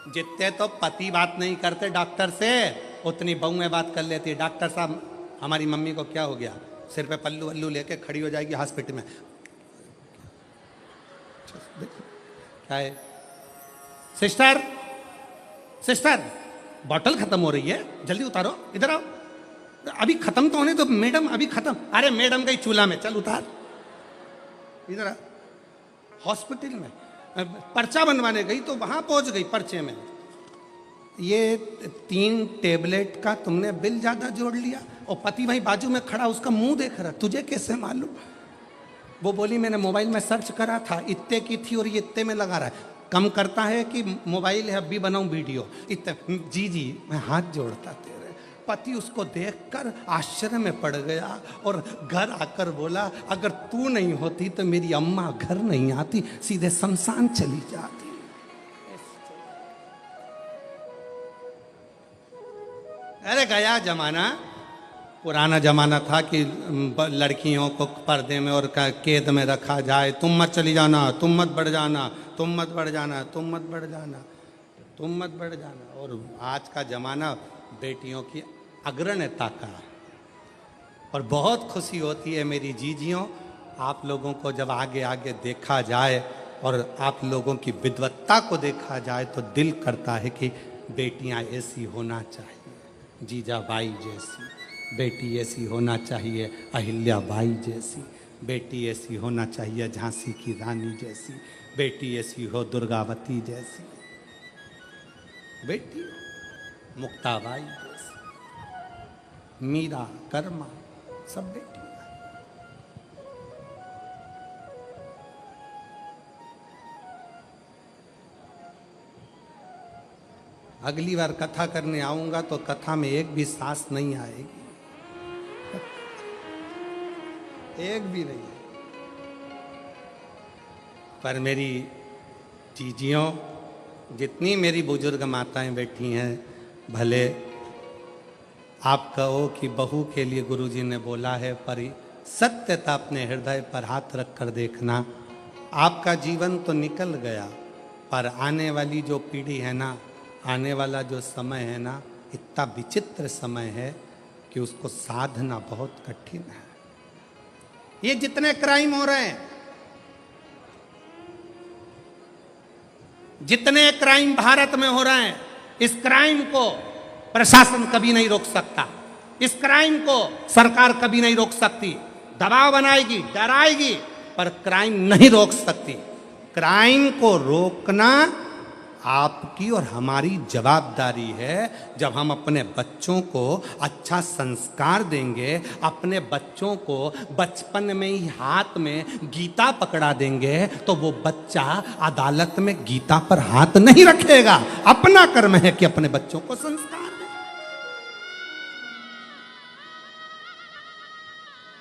जितने तो पति बात नहीं करते डॉक्टर से, उतनी बहुएं बात कर लेती है। डॉक्टर साहब हमारी मम्मी को क्या हो गया? सिर पे पल्लू वल्लू लेके खड़ी हो जाएगी हॉस्पिटल में। क्या है? सिस्टर सिस्टर बॉटल खत्म हो रही है, जल्दी उतारो, इधर आओ। अभी खत्म तो होने दो मैडम, अभी खत्म। अरे मैडम गई चूल्हा में, चल उतार, इधर आ। हॉस्पिटल में पर्चा बनवाने गई तो वहां पहुंच गई पर्चे में, ये 3 टेबलेट का तुमने बिल ज्यादा जोड़ लिया, और पति वहीं बाजू में खड़ा उसका मुंह देख रहा, तुझे कैसे मालूम? वो बोली मैंने मोबाइल में सर्च करा था, इतने की थी और ये इतने में लगा रहा है। कम करता है कि मोबाइल है, अभी बनाऊं वीडियो इतने। जी जी, मैं हाथ जोड़ता तेरे। पति उसको देखकर आश्चर्य में पड़ गया और घर आकर बोला अगर तू नहीं होती तो मेरी अम्मा घर नहीं आती, सीधे शमशान चली जाती। अरे गया जमाना, पुराना जमाना था कि लड़कियों को पर्दे में और कैद में रखा जाए। तुम मत चली जाना, तुम मत बढ़ जाना, तुम मत बढ़ जाना, तुम मत बढ़ जाना, तुम मत बढ़ जाना। और आज का जमाना बेटियों की अग्रणता का। और बहुत खुशी होती है मेरी जीजियों, आप लोगों को जब आगे आगे देखा जाए और आप लोगों की विद्वत्ता को देखा जाए तो दिल करता है कि बेटियां ऐसी होना चाहिए, जीजाबाई जैसी बेटी ऐसी होना चाहिए, अहिल्याबाई जैसी बेटी ऐसी होना चाहिए, झांसी की रानी जैसी बेटी ऐसी हो, दुर्गावती जैसी बेटी, मुक्ताबाई जैसी, मीरा, कर्मा, सब बेटी। अगली बार कथा करने आऊंगा तो कथा में एक भी सांस नहीं आएगी, एक भी नहीं। पर मेरी जीजियों, जितनी मेरी बुजुर्ग माताएं बैठी हैं, भले आप कहो कि बहू के लिए गुरुजी ने बोला है, पर सत्यता अपने हृदय पर हाथ रख कर देखना। आपका जीवन तो निकल गया, पर आने वाली जो पीढ़ी है ना, आने वाला जो समय है ना, इतना विचित्र समय है कि उसको साधना बहुत कठिन है। ये जितने क्राइम हो रहे हैं, जितने क्राइम भारत में हो रहे हैं, इस क्राइम को प्रशासन कभी नहीं रोक सकता, इस क्राइम को सरकार कभी नहीं रोक सकती। दबाव बनाएगी, डराएगी, पर क्राइम नहीं रोक सकती। क्राइम को रोकना आपकी और हमारी जवाबदारी है। जब हम अपने बच्चों को अच्छा संस्कार देंगे, अपने बच्चों को बचपन में ही हाथ में गीता पकड़ा देंगे, तो वो बच्चा अदालत में गीता पर हाथ नहीं रखेगा। अपना कर्म है कि अपने बच्चों को संस्कार दे।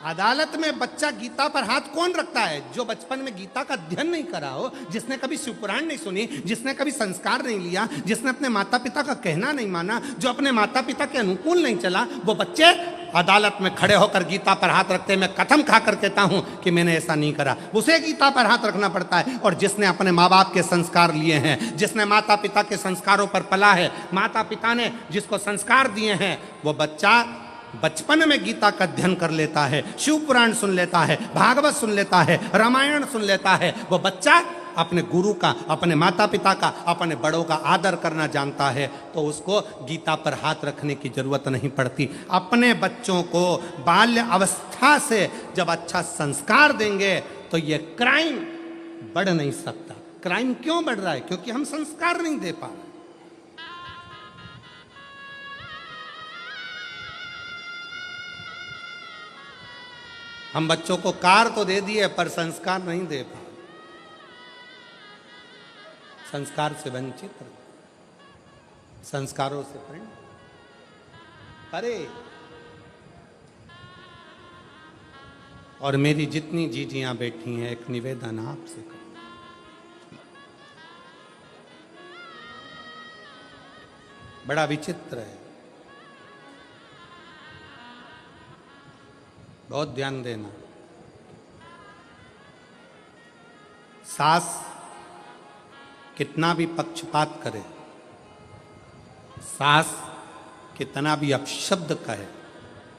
अदालत में बच्चा गीता पर हाथ कौन रखता है? जो बचपन में गीता का अध्ययन नहीं करा हो, जिसने कभी शिवपुराण नहीं सुनी, जिसने कभी संस्कार नहीं लिया, जिसने अपने माता पिता का कहना नहीं माना, जो अपने माता पिता के अनुकूल नहीं चला, वो बच्चे अदालत में खड़े होकर गीता पर हाथ रखते। मैं कसम खाकर कहता हूं कि मैंने ऐसा नहीं करा। उसे गीता पर हाथ रखना पड़ता है। और जिसने अपने माँ बाप के संस्कार लिए हैं, जिसने माता पिता के संस्कारों पर पला है, माता पिता ने जिसको संस्कार दिए हैं, वो बच्चा बचपन में गीता का अध्ययन कर लेता है, शिव पुराण सुन लेता है, भागवत सुन लेता है, रामायण सुन लेता है। वो बच्चा अपने गुरु का, अपने माता पिता का, अपने बड़ों का आदर करना जानता है, तो उसको गीता पर हाथ रखने की जरूरत नहीं पड़ती। अपने बच्चों को बाल्य अवस्था से जब अच्छा संस्कार देंगे तो ये क्राइम बढ़ नहीं सकता। क्राइम क्यों बढ़ रहा है? क्योंकि हम संस्कार नहीं दे पा रहे। हम बच्चों को कार तो दे दिए, पर संस्कार नहीं दे पाए, संस्कार से वंचित रहे, संस्कारों से प्रेम। अरे, और मेरी जितनी जीजियां बैठी हैं, एक निवेदन आपसे करूं। बड़ा विचित्र है, बहुत ध्यान देना। सास कितना भी पक्षपात करे, सास कितना भी अपशब्द कहे,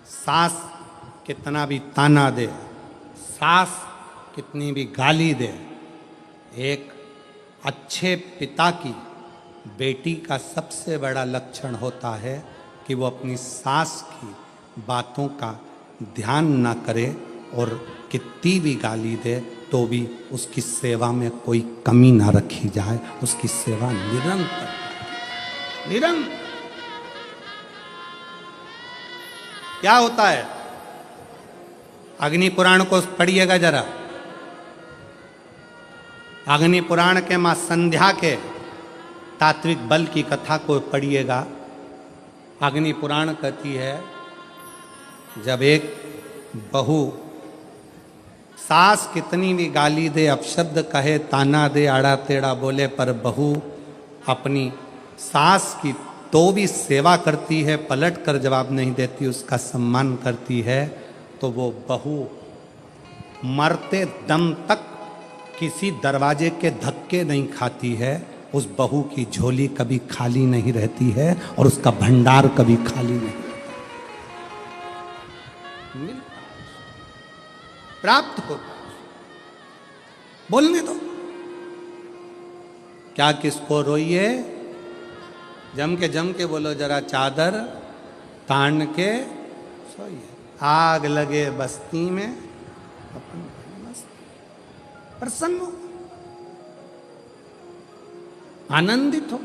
सास कितना भी ताना दे, सास कितनी भी गाली दे, एक अच्छे पिता की बेटी का सबसे बड़ा लक्षण होता है कि वो अपनी सास की बातों का ध्यान ना करे, और कितनी भी गाली दे तो भी उसकी सेवा में कोई कमी ना रखी जाए, उसकी सेवा निरंतर निरंतर। क्या होता है? अग्नि पुराण को पढ़िएगा जरा। अग्नि पुराण के मां संध्या के तात्विक बल की कथा को पढ़िएगा। अग्नि पुराण कहती है, जब एक बहू सास कितनी भी गाली दे, अपशब्द कहे, ताना दे, आड़ा टेढ़ा बोले, पर बहू अपनी सास की तो भी सेवा करती है, पलट कर जवाब नहीं देती, उसका सम्मान करती है, तो वो बहू मरते दम तक किसी दरवाजे के धक्के नहीं खाती है। उस बहू की झोली कभी खाली नहीं रहती है और उसका भंडार कभी खाली नहीं रहता। प्राप्त हो, बोलने दो। क्या किसको रोइए? जम के बोलो जरा, चादर तान के सोइए। आग लगे बस्ती में, अपन प्रसन्न हो, आनंदित हो।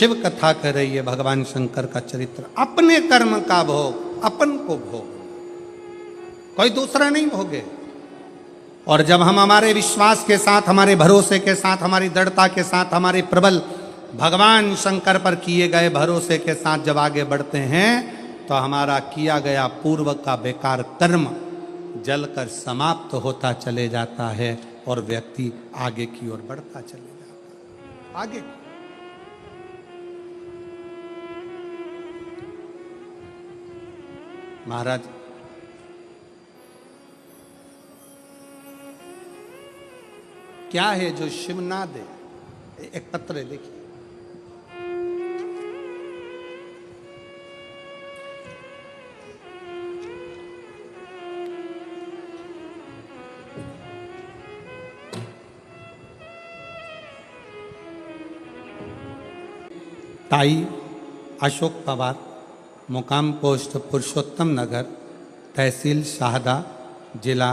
शिव कथा कर रही है भगवान शंकर का चरित्र। अपने कर्म का भोग अपन को भोग, कोई दूसरा नहीं भोगे। और जब हम हमारे विश्वास के साथ, हमारे भरोसे के साथ, हमारी दृढ़ता के साथ, हमारे प्रबल भगवान शंकर पर किए गए भरोसे के साथ जब आगे बढ़ते हैं तो हमारा किया गया पूर्व का बेकार कर्म जलकर समाप्त होता चले जाता है और व्यक्ति आगे की ओर बढ़ता चले जाता है। आगे महाराज क्या है जो शिव ना दे? एक पत्र है, देखिए। ताई अशोक पवार, मुकाम पोस्ट पुरुषोत्तम नगर, तहसील शाहदा, जिला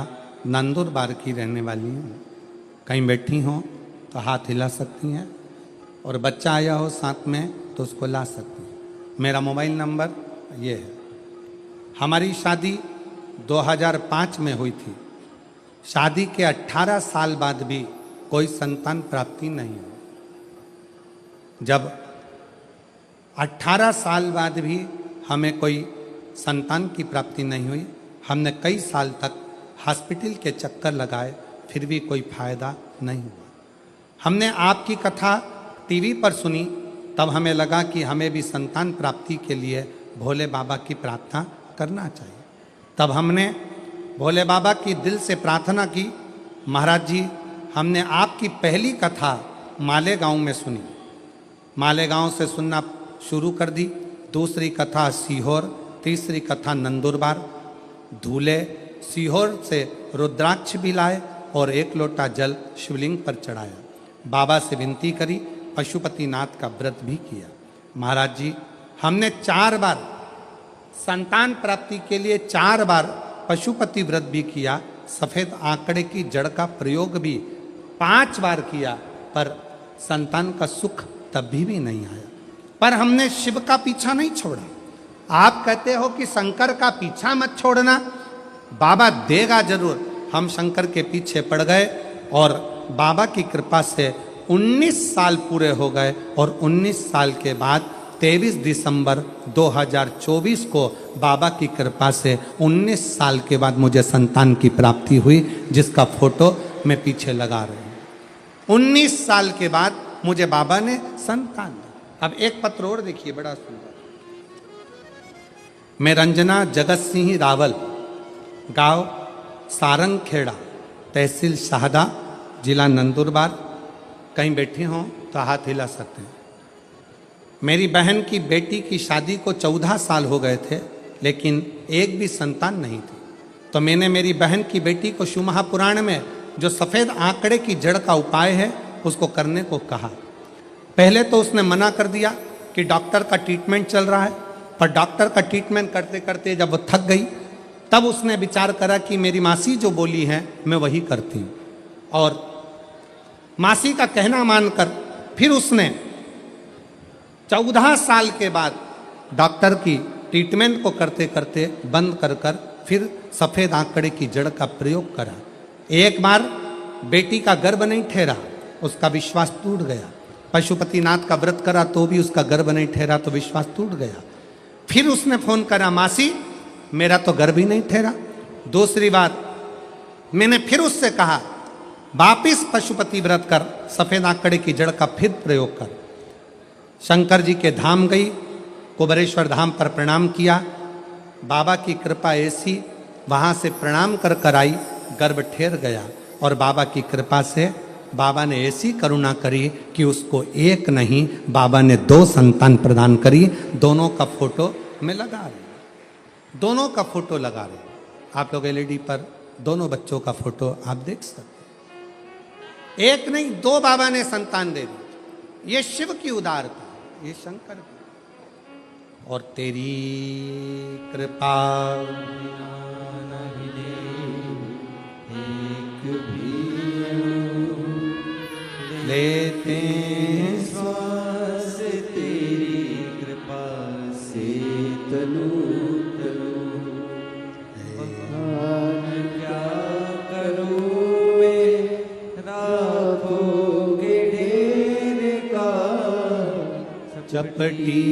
नंदुरबार की रहने वाली हूँ। कहीं बैठी हो तो हाथ हिला सकती हैं, और बच्चा आया हो साथ में तो उसको ला सकती हैं। मेरा मोबाइल नंबर ये है। हमारी शादी 2005 में हुई थी। शादी के 18 साल बाद भी कोई संतान प्राप्ति नहीं हुई। जब 18 साल बाद भी हमें कोई संतान की प्राप्ति नहीं हुई, हमने कई साल तक हॉस्पिटल के चक्कर लगाए, फिर भी कोई फायदा नहीं हुआ। हमने आपकी कथा टीवी पर सुनी, तब हमें लगा कि हमें भी संतान प्राप्ति के लिए भोले बाबा की प्रार्थना करना चाहिए। तब हमने भोले बाबा की दिल से प्रार्थना की, महाराज जी हमने आपकी पहली कथा मालेगांव में सुनी, मालेगांव से सुनना शुरू कर दी। दूसरी कथा सीहोर, तीसरी कथा नंदुरबार, धूले, सीहोर से रुद्राक्ष भी लाए और 1 लोटा जल शिवलिंग पर चढ़ाया। बाबा से विनती करी, पशुपतिनाथ का व्रत भी किया। महाराज जी हमने 4 बार संतान प्राप्ति के लिए 4 बार पशुपति व्रत भी किया। सफेद आंकड़े की जड़ का प्रयोग भी 5 बार किया, पर संतान का सुख तब भी नहीं आया। पर हमने शिव का पीछा नहीं छोड़ा। आप कहते हो कि शंकर का पीछा मत छोड़ना, बाबा देगा जरूर। हम शंकर के पीछे पड़ गए और बाबा की कृपा से 19 साल पूरे हो गए, और 19 साल के बाद 23 दिसंबर 2024 को बाबा की कृपा से 19 साल के बाद मुझे संतान की प्राप्ति हुई, जिसका फोटो मैं पीछे लगा रही हूँ। 19 साल के बाद मुझे बाबा ने संतान दी। अब एक पत्र और देखिए, बड़ा सुंदर। मैं रंजना जगत सिंह रावल, गांव सारंगखेड़ा, तहसील शाहदा, जिला नंदुरबार। कहीं बैठे हों तो हाथ हिला सकते हैं। मेरी बहन की बेटी की शादी को 14 साल हो गए थे, लेकिन एक भी संतान नहीं थी। तो मैंने मेरी बहन की बेटी को शिव महापुराण में जो सफ़ेद आंकड़े की जड़ का उपाय है उसको करने को कहा। पहले तो उसने मना कर दिया कि डॉक्टर का ट्रीटमेंट चल रहा है, पर डॉक्टर का ट्रीटमेंट करते करते जब वो थक गई, तब उसने विचार करा कि मेरी मासी जो बोली है मैं वही करती हूँ। और मासी का कहना मानकर फिर उसने 14 साल के बाद डॉक्टर की ट्रीटमेंट को करते करते बंद कर फिर सफ़ेद आंकड़े की जड़ का प्रयोग करा। एक बार बेटी का गर्भ नहीं ठहरा, उसका विश्वास टूट गया। पशुपतिनाथ का व्रत करा तो भी उसका गर्भ नहीं ठहरा, तो विश्वास टूट गया। फिर उसने फोन करा, मासी मेरा तो गर्भ ही नहीं ठहरा। दूसरी बात मैंने फिर उससे कहा, वापिस पशुपति व्रत कर, सफ़ेद आंकड़े की जड़ का फिर प्रयोग कर। शंकर जी के धाम गई, कुबेरेश्वर धाम पर प्रणाम किया। बाबा की कृपा ऐसी, वहाँ से प्रणाम कर आई, गर्भ ठहर गया। और बाबा की कृपा से बाबा ने ऐसी करुणा करी कि उसको एक नहीं, बाबा ने 2 संतान प्रदान करी। दोनों का फोटो मैं लगा रही हूँ, दोनों का फोटो लगा रही हूँ। आप लोग LED पर दोनों बच्चों का फोटो आप देख सकते हैं। एक नहीं 2 बाबा ने संतान दे दी। ये शिव की उदारता, ये शंकर की। और तेरी कृपा लेते श्वास तेरे तनु तनु भगवान क्या करूं मैं, राखोगे ढेर का चपटी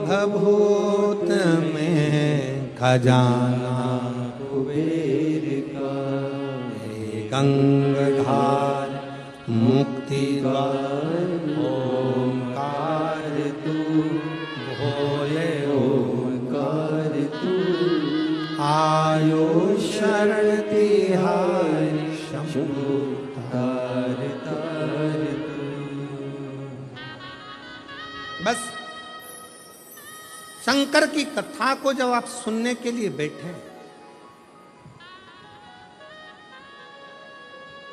भभूत में खजाना कुबेर का। गंगाधार मुक्ति द्वार ओंकार तू भोले ओंकार तू, आयो शरण तिहारी शंभु तार तार तू। बस शंकर की कथा को जब आप सुनने के लिए बैठे,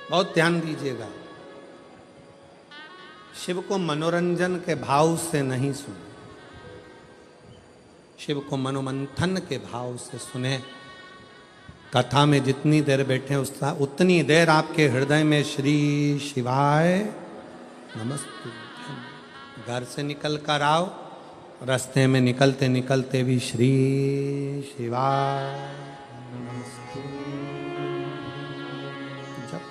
बहुत ध्यान दीजिएगा, शिव को मनोरंजन के भाव से नहीं सुने, शिव को मनोमंथन के भाव से सुने। कथा में जितनी देर बैठे उतनी देर आपके हृदय में श्री शिवाय नमस्तुभ्यं। घर से निकल कर आओ, रास्ते में निकलते निकलते भी श्री शिवाय जप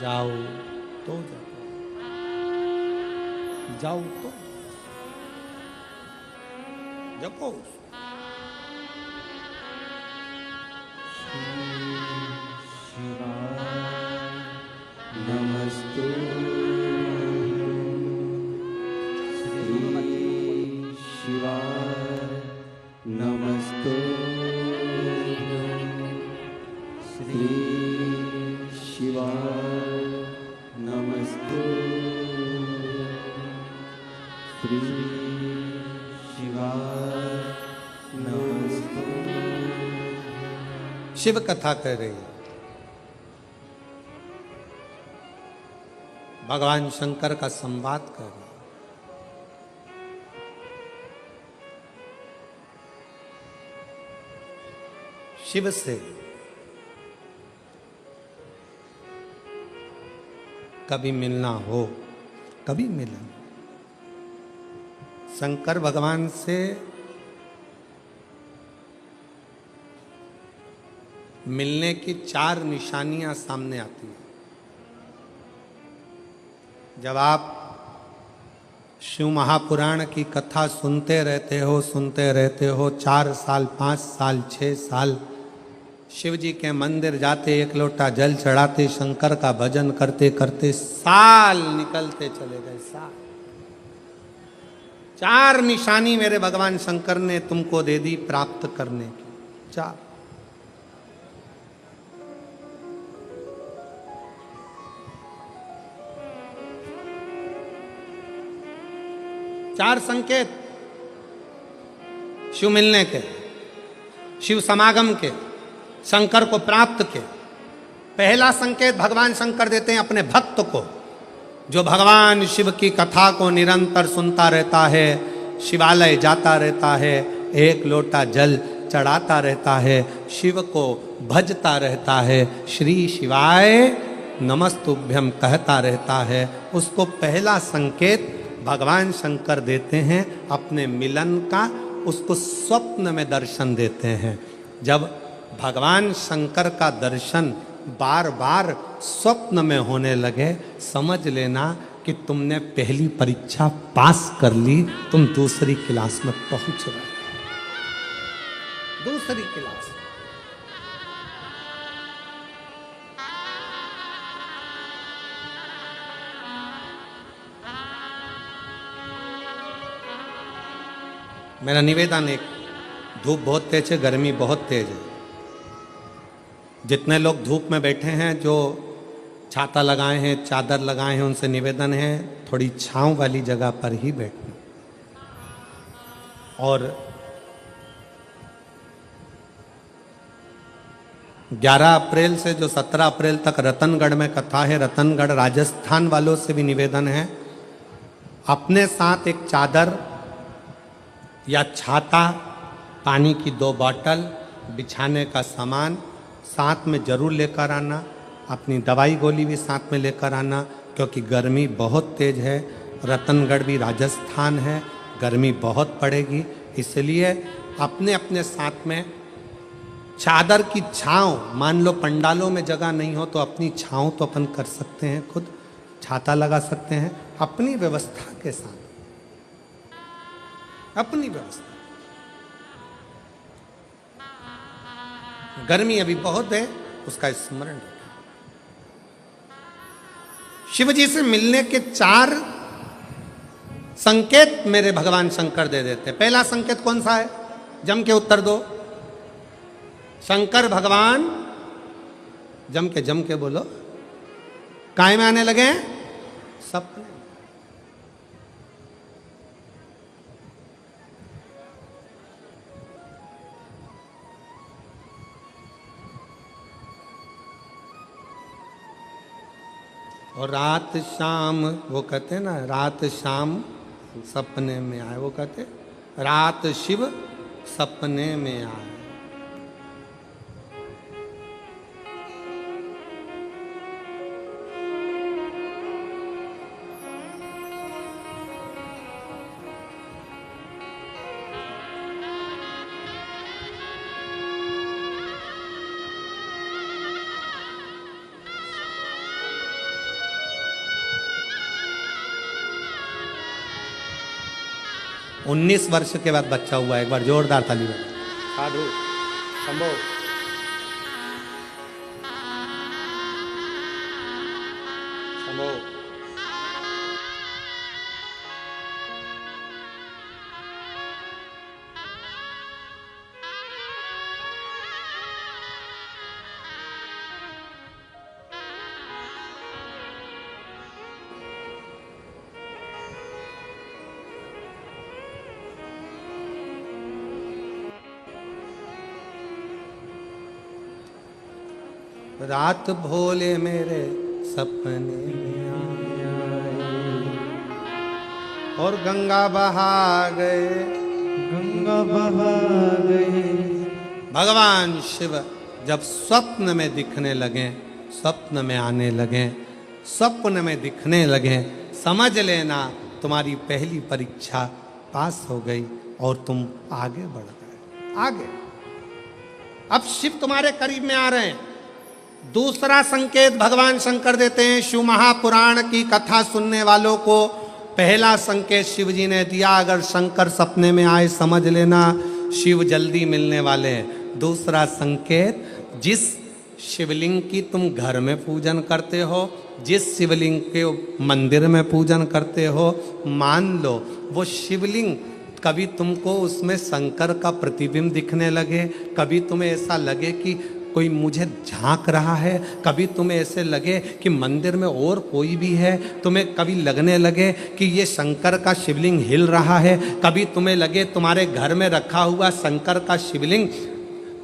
जाओ तो जाओ तो जपो। नमस्तु श्री शिवाय नमस्तु श्री शिवाय नमस्तु श्री शिवाय नमस्तु। शिव कथा कह रही है, भगवान शंकर का संवाद कर रहे हैं। शिव से कभी मिलना हो, कभी मिलन, शंकर भगवान से मिलने की 4 निशानियां सामने आती हैं। जब आप शिव महापुराण की कथा सुनते रहते हो 4 साल 5 साल 6 साल शिव जी के मंदिर जाते, एक लोटा जल चढ़ाते, शंकर का भजन करते करते साल निकलते चले गए। साल 4 निशानी मेरे भगवान शंकर ने तुमको दे दी प्राप्त करने की। 4 संकेत शिव मिलने के, शिव समागम के, शंकर को प्राप्त के। पहला संकेत भगवान शंकर देते हैं अपने भक्त को, जो भगवान शिव की कथा को निरंतर सुनता रहता है, शिवालय जाता रहता है, एक लोटा जल चढ़ाता रहता है, शिव को भजता रहता है, श्री शिवाय नमस्तुभ्यं कहता रहता है। उसको पहला संकेत भगवान शंकर देते हैं अपने मिलन का, उसको स्वप्न में दर्शन देते हैं। जब भगवान शंकर का दर्शन बार बार स्वप्न में होने लगे, समझ लेना कि तुमने पहली परीक्षा पास कर ली, तुम दूसरी क्लास में पहुंच रहे। दूसरी क्लास मेरा निवेदन, एक धूप बहुत तेज है, गर्मी बहुत तेज है। जितने लोग धूप में बैठे हैं, जो छाता लगाए हैं, चादर लगाए हैं, उनसे निवेदन है थोड़ी छांव वाली जगह पर ही बैठना। और 11 अप्रैल से जो 17 अप्रैल तक रतनगढ़ में कथा है, रतनगढ़ राजस्थान वालों से भी निवेदन है, अपने साथ एक चादर या छाता, पानी की 2 बोतल, बिछाने का सामान साथ में जरूर लेकर आना। अपनी दवाई गोली भी साथ में लेकर आना, क्योंकि गर्मी बहुत तेज है। रतनगढ़ भी राजस्थान है, गर्मी बहुत पड़ेगी, इसलिए अपने अपने साथ में चादर की छांव, मान लो पंडालों में जगह नहीं हो तो अपनी छांव तो अपन कर सकते हैं, खुद छाता लगा सकते हैं अपनी व्यवस्था के साथ, अपनी व्यवस्था। गर्मी अभी बहुत है, उसका स्मरण रखें। शिव जी से मिलने के 4 संकेत मेरे भगवान शंकर दे देते हैं। पहला संकेत कौन सा है? जम के उत्तर दो। शंकर भगवान जम के बोलो, काय में आने लगे? सपने। और रात शाम, वो कहते हैं ना, रात शाम सपने में आए, वो कहते रात शिव सपने में आए। उन्नीस वर्ष के बाद बच्चा हुआ, एक बार जोरदार ताली बजाओ। साधु संभव। संभव। रात भोले मेरे सपने में आए और गंगा बहा गए, गंगा बहा गए। भगवान शिव जब स्वप्न में दिखने लगे, स्वप्न में आने लगे, स्वप्न में दिखने लगे, समझ लेना तुम्हारी पहली परीक्षा पास हो गई और तुम आगे बढ़ गए। आगे अब शिव तुम्हारे करीब में आ रहे हैं। दूसरा संकेत भगवान शंकर देते हैं शिव महापुराण की कथा सुनने वालों को। पहला संकेत शिव जी ने दिया, अगर शंकर सपने में आए समझ लेना शिव जल्दी मिलने वाले हैं। दूसरा संकेत, जिस शिवलिंग की तुम घर में पूजन करते हो, जिस शिवलिंग के मंदिर में पूजन करते हो, मान लो वो शिवलिंग कभी तुमको उसमें शंकर का प्रतिबिंब दिखने लगे, कभी तुम्हें ऐसा लगे कि कोई मुझे झांक रहा है, कभी तुम्हें ऐसे लगे कि मंदिर में और कोई भी है, तुम्हें कभी लगने लगे कि ये शंकर का शिवलिंग हिल रहा है, कभी तुम्हें लगे तुम्हारे घर में रखा हुआ शंकर का शिवलिंग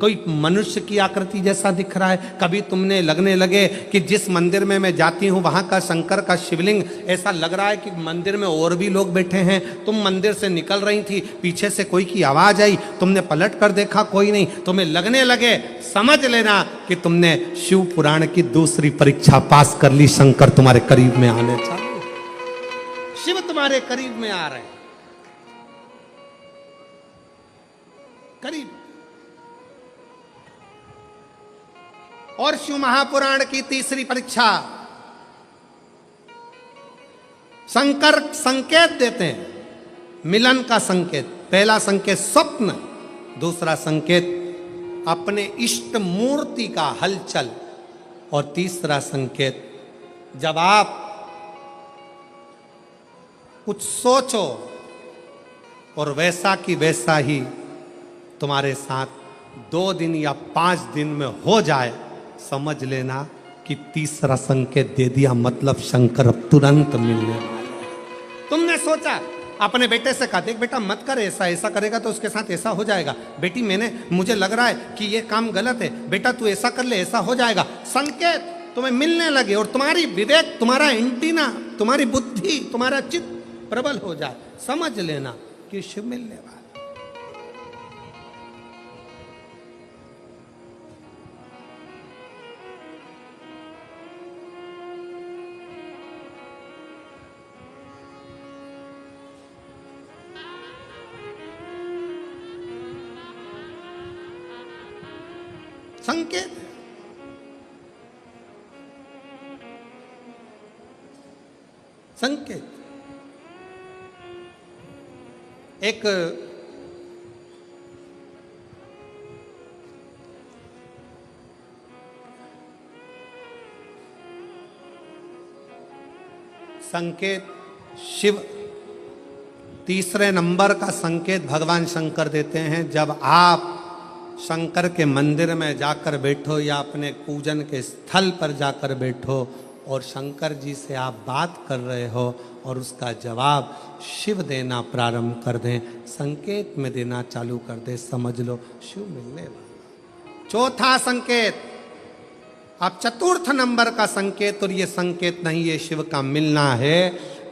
कोई मनुष्य की आकृति जैसा दिख रहा है, कभी तुमने लगने लगे कि जिस मंदिर में मैं जाती हूँ वहाँ का शंकर का शिवलिंग ऐसा लग रहा है कि मंदिर में और भी लोग बैठे हैं। तुम मंदिर से निकल रही थी, पीछे से कोई की आवाज़ आई, तुमने पलट कर देखा कोई नहीं, तुम्हें लगने लगे, समझ लेना कि तुमने शिव पुराण की दूसरी परीक्षा पास कर ली। शंकर तुम्हारे करीब में आने चालू, शिव तुम्हारे करीब में आ रहे हैं, करीब। और शिव महापुराण की तीसरी परीक्षा, शंकर संकेत देते हैं मिलन का संकेत। पहला संकेत स्वप्न, दूसरा संकेत अपने इष्ट मूर्ति का हलचल, और तीसरा संकेत जब आप कुछ सोचो और वैसा कि वैसा ही तुम्हारे साथ 2 दिन या 5 दिन में हो जाए, समझ लेना कि तीसरा संकेत दे दिया, मतलब शंकर अब तुरंत मिलने वाले हैं। तुमने सोचा, अपने बेटे से कहा, देख बेटा मत कर ऐसा, ऐसा करेगा तो उसके साथ ऐसा हो जाएगा। बेटी मुझे लग रहा है कि ये काम गलत है, बेटा तू ऐसा कर ले, ऐसा हो जाएगा। संकेत तुम्हें मिलने लगे और तुम्हारी विवेक, तुम्हारा एंटीना, तुम्हारी बुद्धि, तुम्हारा चित्त प्रबल हो जाए, समझ लेना कि शिव मिलने वाला। संकेत है। संकेत एक संकेत शिव तीसरे नंबर का संकेत भगवान शंकर देते हैं। जब आप शंकर के मंदिर में जाकर बैठो या अपने पूजन के स्थल पर जाकर बैठो और शंकर जी से आप बात कर रहे हो और उसका जवाब शिव देना प्रारंभ कर दें, संकेत में देना चालू कर दे, समझ लो शिव मिलने वाला। चौथा संकेत, अब चतुर्थ नंबर का संकेत, और ये संकेत नहीं, ये शिव का मिलना है।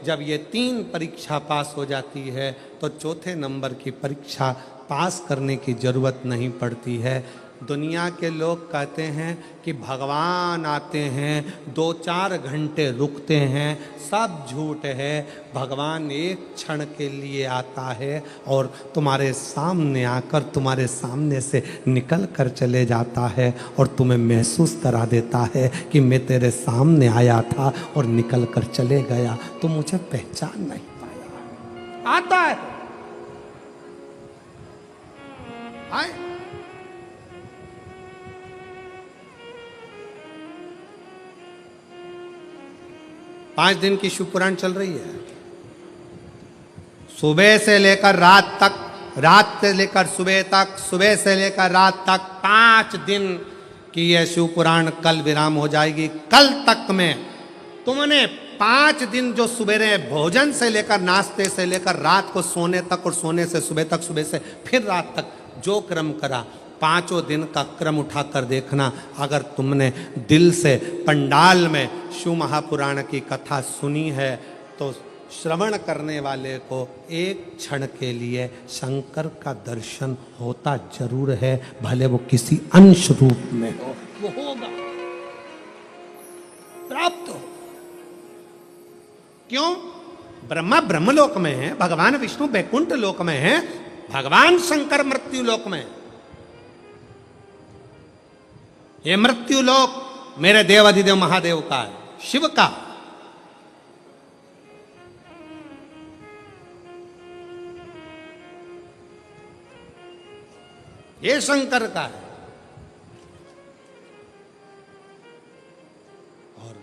जब ये 3 परीक्षा पास हो जाती है तो चौथे नंबर की परीक्षा पास करने की जरूरत नहीं पड़ती है। दुनिया के लोग कहते हैं कि भगवान आते हैं 2-4 घंटे रुकते हैं, सब झूठ है। भगवान एक क्षण के लिए आता है और तुम्हारे सामने आकर तुम्हारे सामने से निकल कर चले जाता है और तुम्हें महसूस करा देता है कि मैं तेरे सामने आया था और निकल कर चले गया, तो मुझे पहचान नहीं पाया। आता है, आए। पांच दिन की शिवपुराण चल रही है, सुबह से लेकर रात तक, रात से लेकर सुबह तक, सुबह से लेकर रात तक 5 दिन की यह शिवपुराण कल विराम हो जाएगी। कल तक में तुमने 5 दिन जो सवेरे भोजन से लेकर, नाश्ते से लेकर रात को सोने तक और सोने से सुबह तक, सुबह से फिर रात तक जो क्रम करा, 5 दिन का क्रम उठाकर देखना। अगर तुमने दिल से पंडाल में शिव महापुराण की कथा सुनी है तो श्रवण करने वाले को एक क्षण के लिए शंकर का दर्शन होता जरूर है, भले वो किसी अंश रूप में हो, वो होगा, प्राप्त हो। क्यों? ब्रह्मा ब्रह्मलोक में है, भगवान विष्णु बैकुंठ लोक में है, भगवान शंकर मृत्यु लोक में। ये मृत्यु लोक मेरे देवाधिदेव महादेव का है, शिव का। ये शंकर का है। और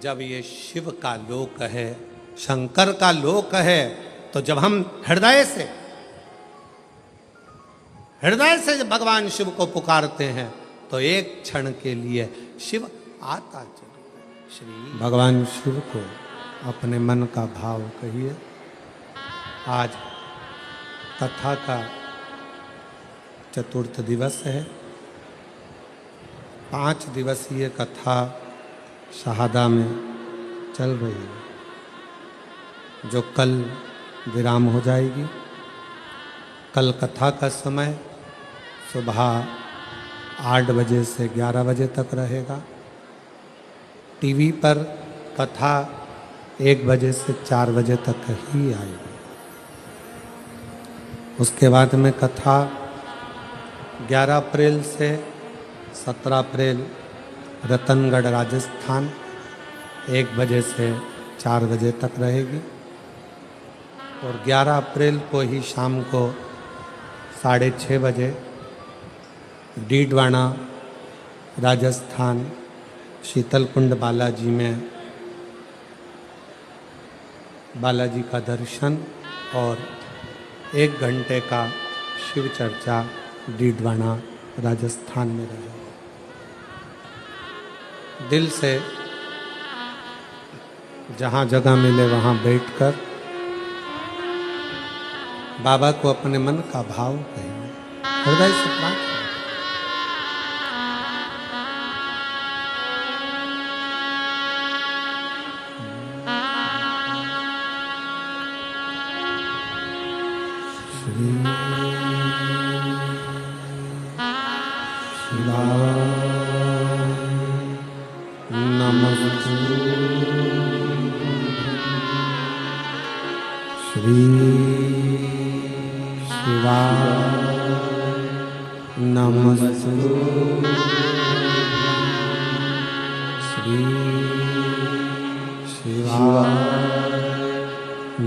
जब ये शिव का लोक है, शंकर का लोक है, तो जब हम हृदय से जब भगवान शिव को पुकारते हैं तो एक क्षण के लिए शिव आता जरूर है। श्री भगवान शिव को अपने मन का भाव कहिए। आज कथा का चतुर्थ दिवस है। 5 दिवसीय कथा शहादा में चल रही है, जो कल विराम हो जाएगी। कल कथा का समय सुबह 8 बजे से 11 बजे तक रहेगा। टीवी पर कथा 1 बजे से 4 बजे तक ही आएगी। उसके बाद में कथा 11 अप्रैल से 17 अप्रैल रतनगढ़ राजस्थान 1 बजे से 4 बजे तक रहेगी। और 11 अप्रैल को ही शाम को 6:30 बजे डीडवाना राजस्थान शीतलकुंड बालाजी में बालाजी का दर्शन और 1 घंटे का शिव चर्चा डीडवाना राजस्थान में रहेगा। दिल से जहाँ जगह मिले वहाँ बैठकर बाबा को अपने मन का भाव कहिए, हृदय से प्रार्थना। नमस्तु श्री शिवाय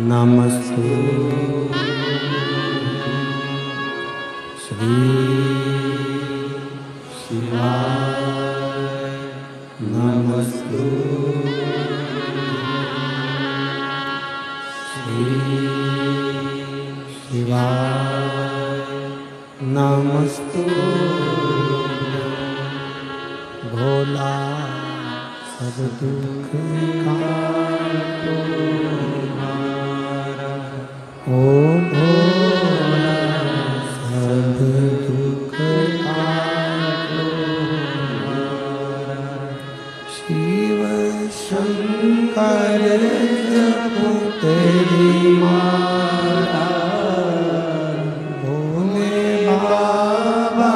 नमस्तु श्री शिवाय नमस्तु श्री शिवाय नमस्तु भोला सब दुख काटो हमारा। ओ भोला सब दुख काटो हमारा। शिव शंकर जपो तेरी माला। भोले बाबा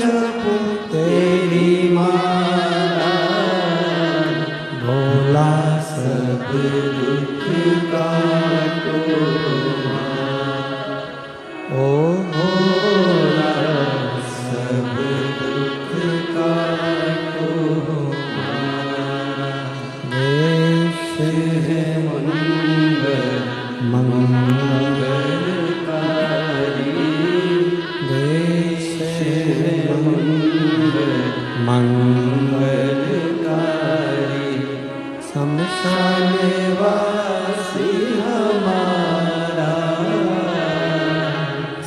जपो तेरी माला। भोला सब दुख काटो हमारा। ओ भोला सब दुख काटो हमारा। देश है मंगलकारी। देश है मंगलकारी। शमशान वासी हमारा।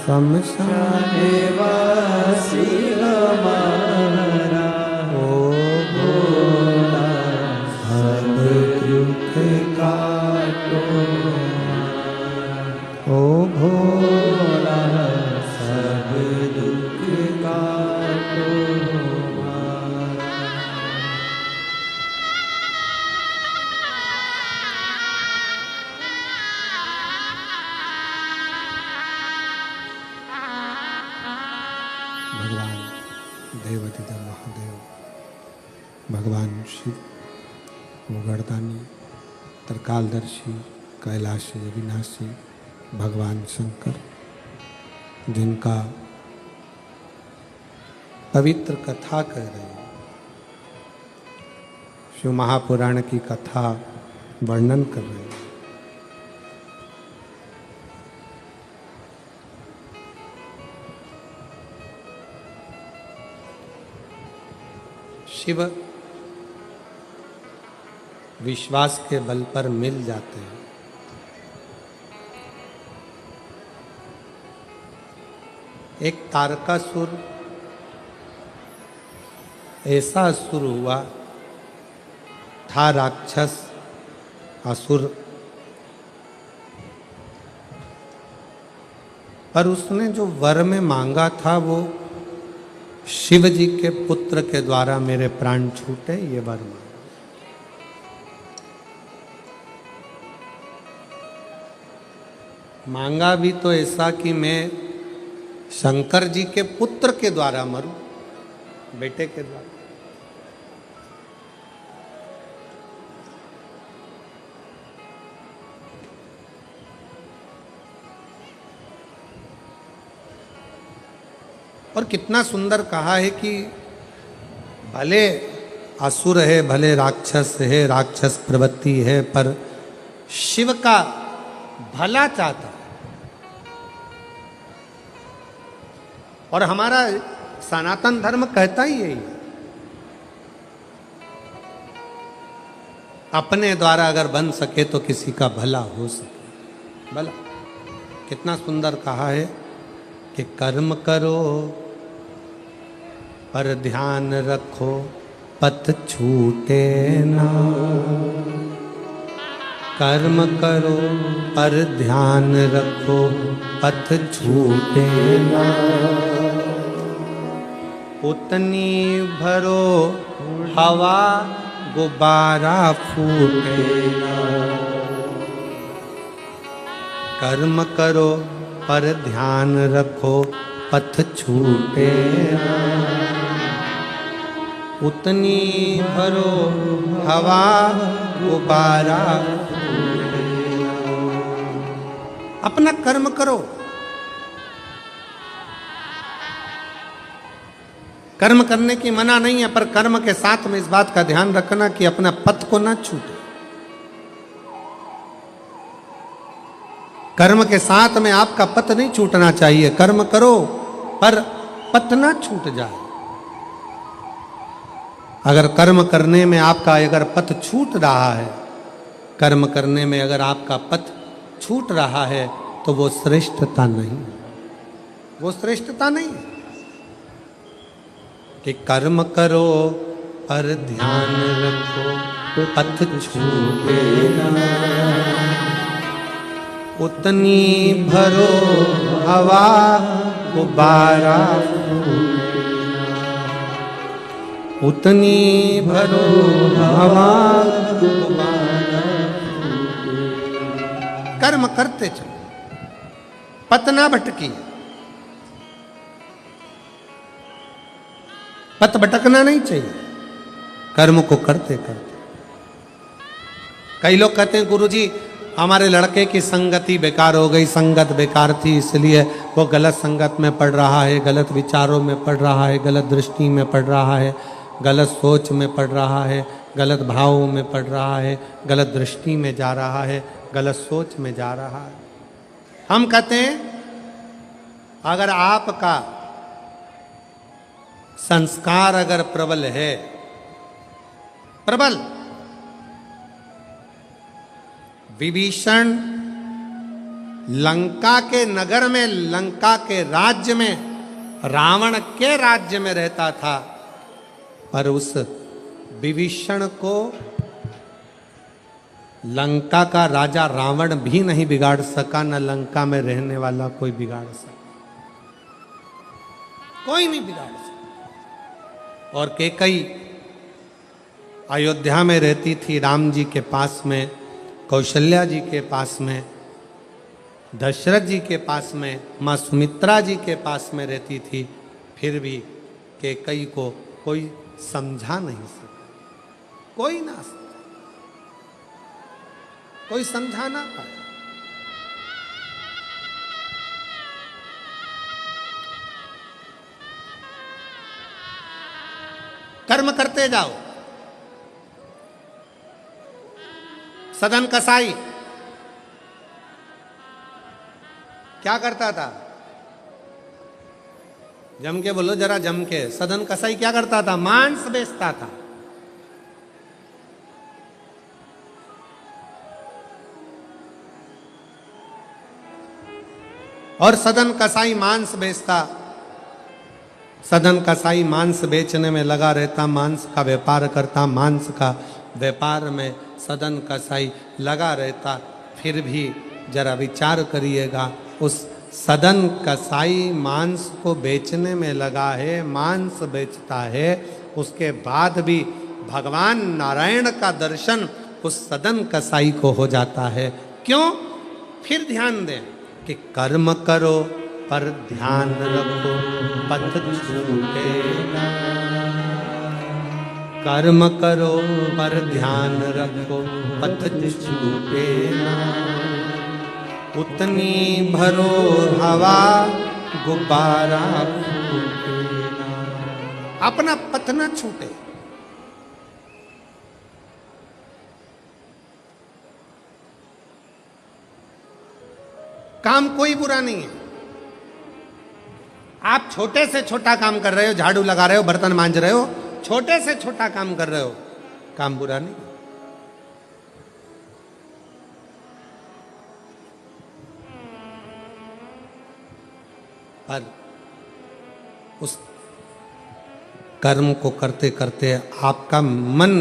शमशान वासी हमारा। ओ भोला सब दुख काटो हमारा। ओ भोला सब दुख काटो हमारा। भगवान देवाधिदेव महादेव, भगवान शिव, मुगरदानी, त्रिकालदर्शी, कैलाशी, अविनाशी, भगवान शंकर, जिनका पवित्र कथा कह रहे हैं, शिव महापुराण की कथा वर्णन कर रहे हैं। शिव विश्वास के बल पर मिल जाते हैं। एक तारकासुर ऐसा असुर हुआ था, राक्षस असुर, पर उसने जो वर में मांगा था वो शिव जी के पुत्र के द्वारा मेरे प्राण छूटे, ये वर मांगा। मांगा भी तो ऐसा कि मैं शंकर जी के पुत्र के द्वारा मरूं, बेटे के द्वारा। और कितना सुंदर कहा है कि भले असुर है, भले राक्षस है, राक्षस प्रवृत्ति है, पर शिव का भला चाहता है। और हमारा सनातन धर्म कहता ही यही है, अपने द्वारा अगर बन सके तो किसी का भला हो सके। भला कितना सुंदर कहा है कि कर्म करो पर ध्यान रखो, पथ छूटे ना। कर्म करो पर ध्यान रखो, पथ छूटे ना। उतनी भरो हवा, गुब्बारा फूटे ना। कर्म करो पर ध्यान रखो, पथ छूटे ना। उतनी भरो हवा, गुब्बारा फूटे ना। अपना कर्म करो, कर्म करने की मना नहीं है, पर कर्म के साथ में इस बात का ध्यान रखना कि अपना पथ को ना छूटे। कर्म के साथ में आपका पथ नहीं छूटना चाहिए। कर्म करो पर पथ ना छूट जाए। अगर कर्म करने में आपका अगर पथ छूट रहा है, कर्म करने में अगर आपका पथ छूट रहा है, तो वो श्रेष्ठता नहीं, वो श्रेष्ठता नहीं। कि कर्म करो पर ध्यान रखो, पथ छूटे ना, उतनी भरो हवा गुब्बारा, उतनी भरो हवा गुब्बारा। कर्म करते चलो, पथ ना भटकी। पथ भटकना नहीं चाहिए, कर्म को करते करते। कई लोग कहते हैं गुरुजी हमारे लड़के की संगति बेकार हो गई, संगत बेकार थी इसलिए वो गलत संगत में पड़ रहा है, गलत विचारों में पड़ रहा है, गलत दृष्टि में पड़ रहा है, गलत सोच में पड़ रहा है, गलत भावों में पड़ रहा है, गलत दृष्टि में जा रहा है, गलत सोच में जा रहा है। हम कहते हैं अगर आपका संस्कार अगर प्रबल है, प्रबल, विभीषण लंका के नगर में, लंका के राज्य में, रावण के राज्य में रहता था, पर उस विभीषण को लंका का राजा रावण भी नहीं बिगाड़ सका, न लंका में रहने वाला कोई बिगाड़ सका, कोई नहीं बिगाड़ सका। और कैकेयी अयोध्या में रहती थी, राम जी के पास में, कौशल्या जी के पास में, दशरथ जी के पास में, माँ सुमित्रा जी के पास में रहती थी, फिर भी कैकेयी को कोई समझा नहीं सका, कोई ना समझा, कोई समझा ना पाया। कर्म करते जाओ। सदन कसाई क्या करता था? जम के बोलो जरा, जम के। सदन कसाई क्या करता था? मांस बेचता था। और सदन कसाई मांस बेचता, सदन कसाई मांस बेचने में लगा रहता, मांस का व्यापार करता, मांस का व्यापार में सदन कसाई लगा रहता। फिर भी जरा विचार करिएगा, उस सदन कसाई मांस को बेचने में लगा है, मांस बेचता है, उसके बाद भी भगवान नारायण का दर्शन उस सदन कसाई को हो जाता है। क्यों? फिर ध्यान दें कि कर्म करो पर ध्यान रखो, पथ छूटे ना। कर्म करो पर ध्यान रखो, पथ छूटे ना। उतनी भरो हवा गुब्बारा फूटे ना। अपना पथ न छूटे। काम कोई बुरा नहीं है। आप छोटे से छोटा काम कर रहे हो, झाड़ू लगा रहे हो, बर्तन मांज रहे हो, छोटे से छोटा काम कर रहे हो, काम बुरा नहीं। पर उस कर्म को करते करते आपका मन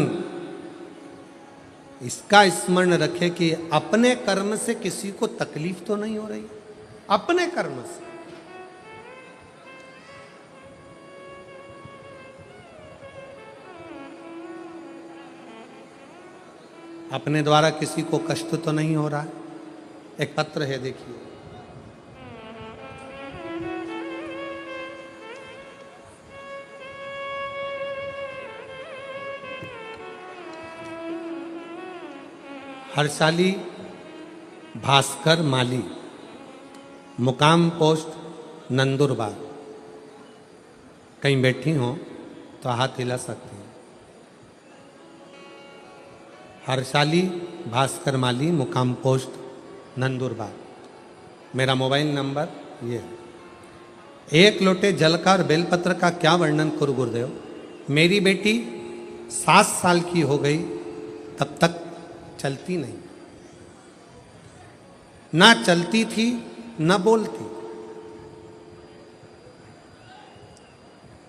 इसका स्मरण रखे कि अपने कर्म से किसी को तकलीफ तो नहीं हो रही, अपने कर्म से। अपने द्वारा किसी को कष्ट तो नहीं हो रहा है। एक पत्र है, देखिए। हर्षाली भास्कर माली, मुकाम पोस्ट नंदुरबार। कहीं बैठी हो तो हाथ हिला सकती हैं। हर्षाली भास्कर माली, मुकाम पोस्ट नंदुरबार। मेरा मोबाइल नंबर ये है। एक लोटे जल का और बेलपत्र का क्या वर्णन करूं गुरुदेव। मेरी बेटी 7 साल की हो गई, तब तक चलती नहीं, ना चलती थी ना बोलती।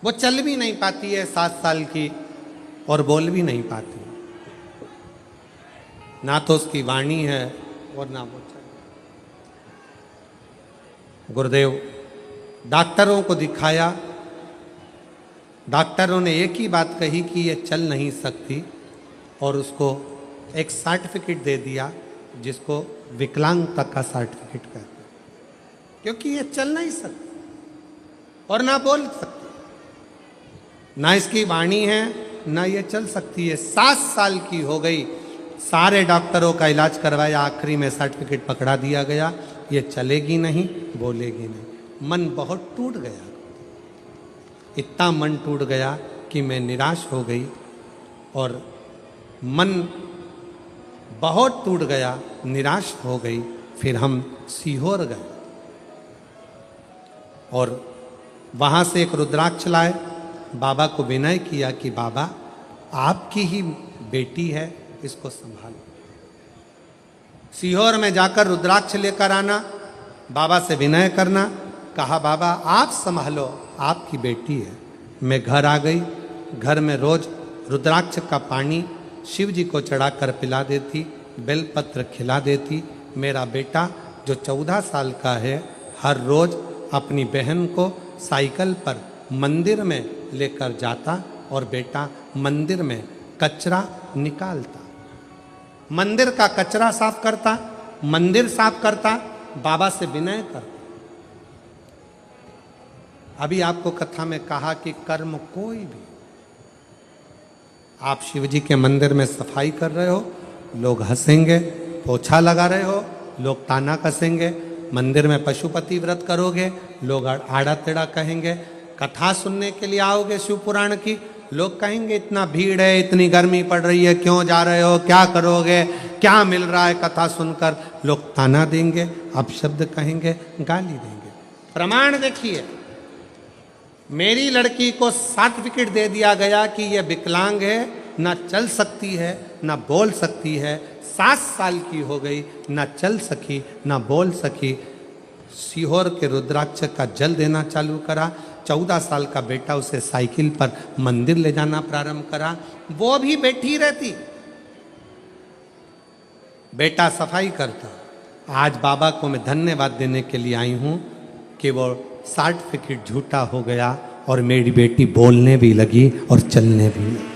वो चल भी नहीं पाती है 7 साल की, और बोल भी नहीं पाती। ना तो उसकी वाणी है और ना वो चल। गुरुदेव, डॉक्टरों को दिखाया, डॉक्टरों ने एक ही बात कही कि ये चल नहीं सकती, और उसको एक सर्टिफिकेट दे दिया जिसको विकलांगता का सर्टिफिकेट कहते हैं, क्योंकि ये चल नहीं सकती और ना बोल सकती, ना इसकी वाणी है ना ये चल सकती है। 7 साल की हो गई, सारे डॉक्टरों का इलाज करवाया, आखिरी में सर्टिफिकेट पकड़ा दिया गया, ये चलेगी नहीं, बोलेगी नहीं। मन बहुत टूट गया, इतना मन टूट गया कि मैं निराश हो गई, और मन बहुत टूट गया, निराश हो गई। फिर हम सीहोर गए और वहाँ से एक रुद्राक्ष लाए, बाबा को विनय किया कि बाबा आपकी ही बेटी है, इसको संभालो। सीहोर में जाकर रुद्राक्ष लेकर आना, बाबा से विनय करना, कहा बाबा आप संभालो, आपकी बेटी है। मैं घर आ गई, घर में रोज रुद्राक्ष का पानी शिव जी को चढ़ाकर पिला देती, बेलपत्र खिला देती। मेरा बेटा जो 14 साल का है, हर रोज अपनी बहन को साइकिल पर मंदिर में लेकर जाता, और बेटा मंदिर में कचरा निकालता, मंदिर का कचरा साफ करता, मंदिर साफ करता, बाबा से विनय करता। अभी आपको कथा में कहा कि कर्म कोई भी, आप शिव जी के मंदिर में सफाई कर रहे हो, लोग हंसेंगे, पोछा लगा रहे हो, लोग ताना कसेंगे, मंदिर में पशुपति व्रत करोगे, लोग आड़ा टेढ़ा कहेंगे, कथा सुनने के लिए आओगे शिव पुराण की, लोग कहेंगे इतना भीड़ है, इतनी गर्मी पड़ रही है, क्यों जा रहे हो, क्या करोगे, क्या मिल रहा है कथा सुनकर, लोग ताना देंगे, अपशब्द कहेंगे, गाली देंगे। प्रमाण देखिए, मेरी लड़की को सर्टिफिकेट दे दिया गया कि यह विकलांग है, ना चल सकती है ना बोल सकती है। 7 साल की हो गई, ना चल सकी ना बोल सकी। सीहोर के रुद्राक्ष का जल देना चालू करा। 14 साल का बेटा उसे साइकिल पर मंदिर ले जाना प्रारंभ करा, वो भी बैठी रहती, बेटा सफाई करता। आज बाबा को मैं धन्यवाद देने के लिए आई हूं कि वो सर्टिफिकेट झूठा हो गया और मेरी बेटी बोलने भी लगी और चलने भी लगी।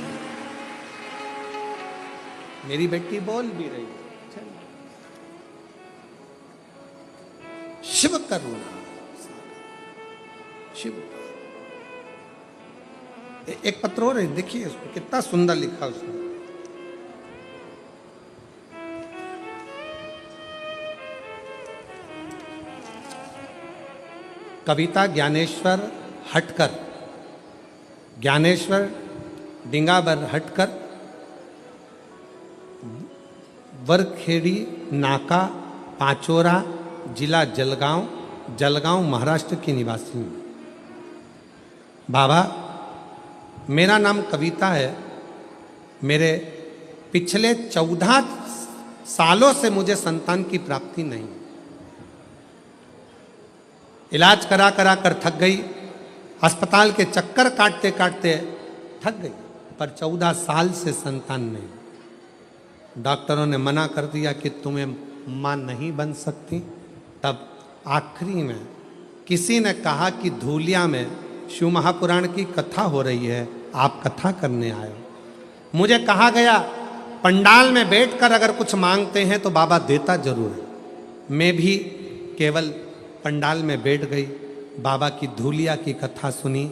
मेरी बेटी बोल भी रही है। शिव करुणा, शिव। एक पत्र और है, देखिए उसको कितना सुंदर लिखा उसने। कविता ज्ञानेश्वर हटकर, ज्ञानेश्वर डिंगाबर हटकर, वरखेड़ी नाका, पांचोरा, जिला जलगांव, जलगांव महाराष्ट्र की निवासी हूँ। बाबा, मेरा नाम कविता है। मेरे पिछले 14 सालों से मुझे संतान की प्राप्ति नहीं। इलाज करा करा कर थक गई, अस्पताल के चक्कर काटते काटते थक गई, पर 14 साल से संतान नहीं। डॉक्टरों ने मना कर दिया कि तुम्हें मां नहीं बन सकती। तब आखिरी में किसी ने कहा कि धूलिया में शिव महापुराण की कथा हो रही है, आप कथा करने आए हो। मुझे कहा गया पंडाल में बैठकर अगर कुछ मांगते हैं तो बाबा देता जरूर है। मैं भी केवल पंडाल में बैठ गई, बाबा की धूलिया की कथा सुनी,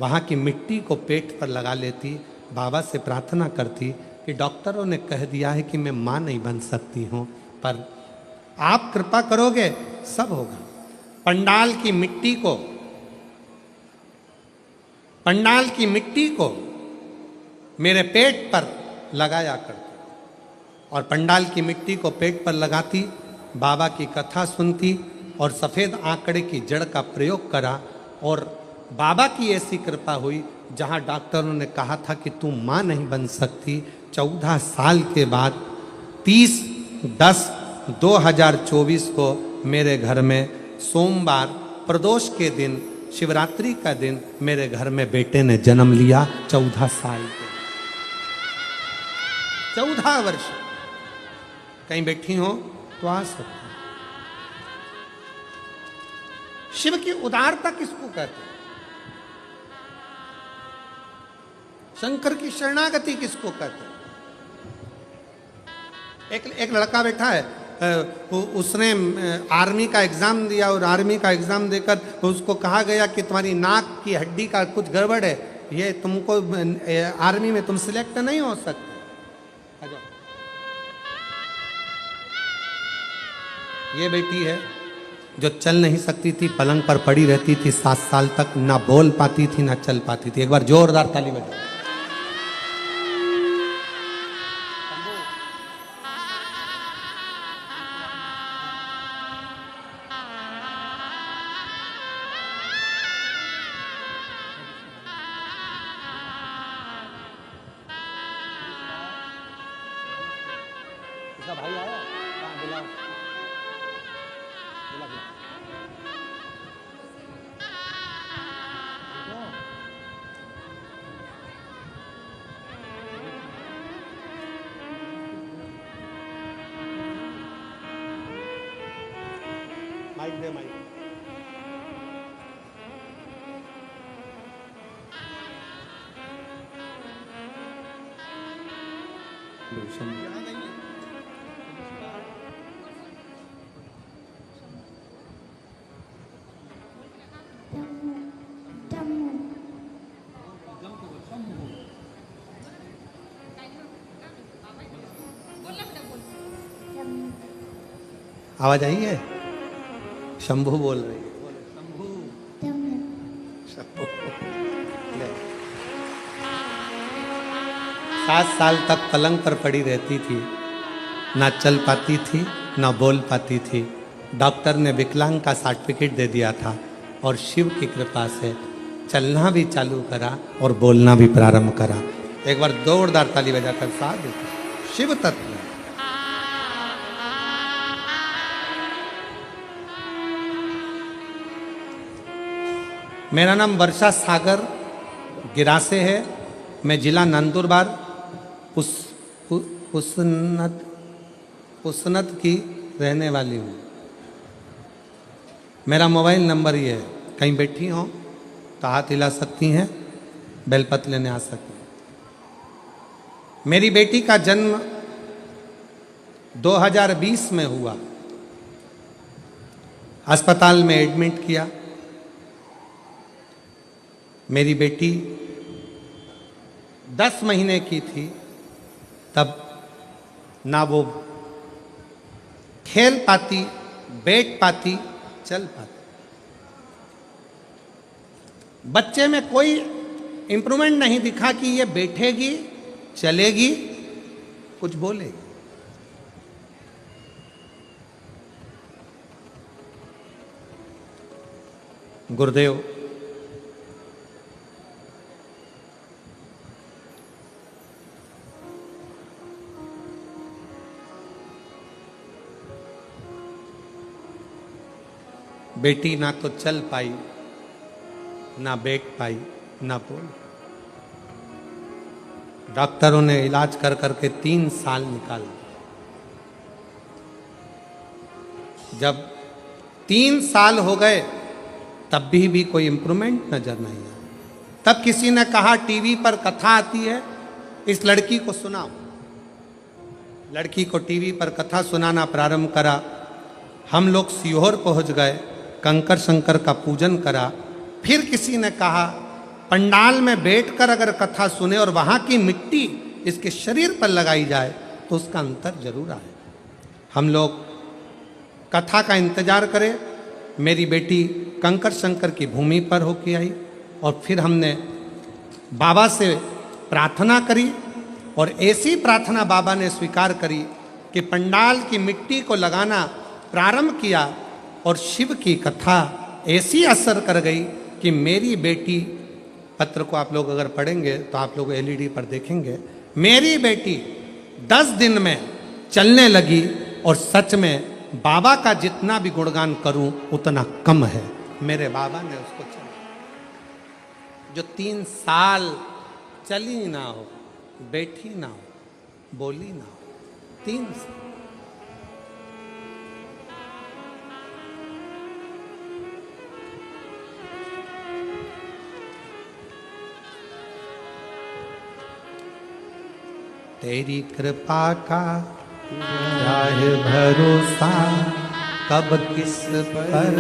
वहाँ की मिट्टी को पेट पर लगा लेती, बाबा से प्रार्थना करती कि डॉक्टरों ने कह दिया है कि मैं माँ नहीं बन सकती हूँ, पर आप कृपा करोगे सब होगा। पंडाल की मिट्टी को पंडाल की मिट्टी को मेरे पेट पर लगाया करती और पंडाल की मिट्टी को पेट पर लगाती, बाबा की कथा सुनती और सफ़ेद आंकड़े की जड़ का प्रयोग करा। और बाबा की ऐसी कृपा हुई, जहां डॉक्टरों ने कहा था कि तू माँ नहीं बन सकती, 14 साल के बाद 30/10/2024 को मेरे घर में सोमवार प्रदोष के दिन, शिवरात्रि का दिन, मेरे घर में बेटे ने जन्म लिया। 14 साल के, 14 वर्ष। कहीं बैठी हो तो आ सकते। शिव की उदारता किसको कहते हैं? शंकर की शरणागति किसको कहते हैं? एक लड़का बैठा है, उसने आर्मी का एग्जाम दिया और आर्मी का एग्जाम देकर उसको कहा गया कि तुम्हारी नाक की हड्डी का कुछ गड़बड़ है, ये तुमको आर्मी में तुम सिलेक्ट नहीं हो सकते। ये बेटी है जो चल नहीं सकती थी, पलंग पर पड़ी रहती थी 7 साल तक, ना बोल पाती थी ना चल पाती थी। एक बार जोरदार ताली बजाओ। भाई आया, बुलाओ। माइक दे, माइक। आवाज आई है? शंभू बोल रही है। शंभू, शंभू। 7 साल तक पलंग पर पड़ी रहती थी, ना चल पाती थी ना बोल पाती थी। डॉक्टर ने विकलांग का सर्टिफिकेट दे दिया था और शिव की कृपा से चलना भी चालू करा और बोलना भी प्रारंभ करा। एक बार जोरदार ताली बजाकर साथ देते। शिव तत्व। मेरा नाम वर्षा सागर गिरासे है। मैं जिला नंदुरबार उसनत की रहने वाली हूँ। मेरा मोबाइल नंबर ये है, कहीं बैठी हो तो हाथ हिला सकती हैं, बेलपत्र लेने आ सकती हैं। मेरी बेटी का जन्म 2020 में हुआ। अस्पताल में एडमिट किया। मेरी बेटी 10 महीने की थी, तब ना वो खेल पाती, बैठ पाती, चल पाती। बच्चे में कोई इंप्रूवमेंट नहीं दिखा कि ये बैठेगी, चलेगी, कुछ बोलेगी। गुरुदेव बेटी ना तो चल पाई, ना बैठ पाई, ना बोल। डॉक्टरों ने इलाज कर करके 3 साल निकाल दिए। जब 3 साल हो गए तब भी कोई इंप्रूवमेंट नजर नहीं आया। तब किसी ने कहा टीवी पर कथा आती है, इस लड़की को सुनाओ। लड़की को टीवी पर कथा सुनाना प्रारंभ करा। हम लोग सीहोर पहुंच गए, कंकर शंकर का पूजन करा। फिर किसी ने कहा पंडाल में बैठकर अगर कथा सुने और वहां की मिट्टी इसके शरीर पर लगाई जाए तो उसका अंतर जरूर आए। हम लोग कथा का इंतजार करें। मेरी बेटी कंकर शंकर की भूमि पर होके आई और फिर हमने बाबा से प्रार्थना करी और ऐसी प्रार्थना बाबा ने स्वीकार करी कि पंडाल की मिट्टी को लगाना प्रारंभ किया और शिव की कथा ऐसी असर कर गई कि मेरी बेटी, पत्र को आप लोग अगर पढ़ेंगे तो आप लोग एलईडी पर देखेंगे, मेरी बेटी 10 दिन में चलने लगी और सच में बाबा का जितना भी गुणगान करूं उतना कम है। मेरे बाबा ने उसको चला, जो 3 साल चली ना हो, बैठी ना हो, बोली ना हो, 3 साल। तेरी कृपा का क्या है भरोसा, कब किस पर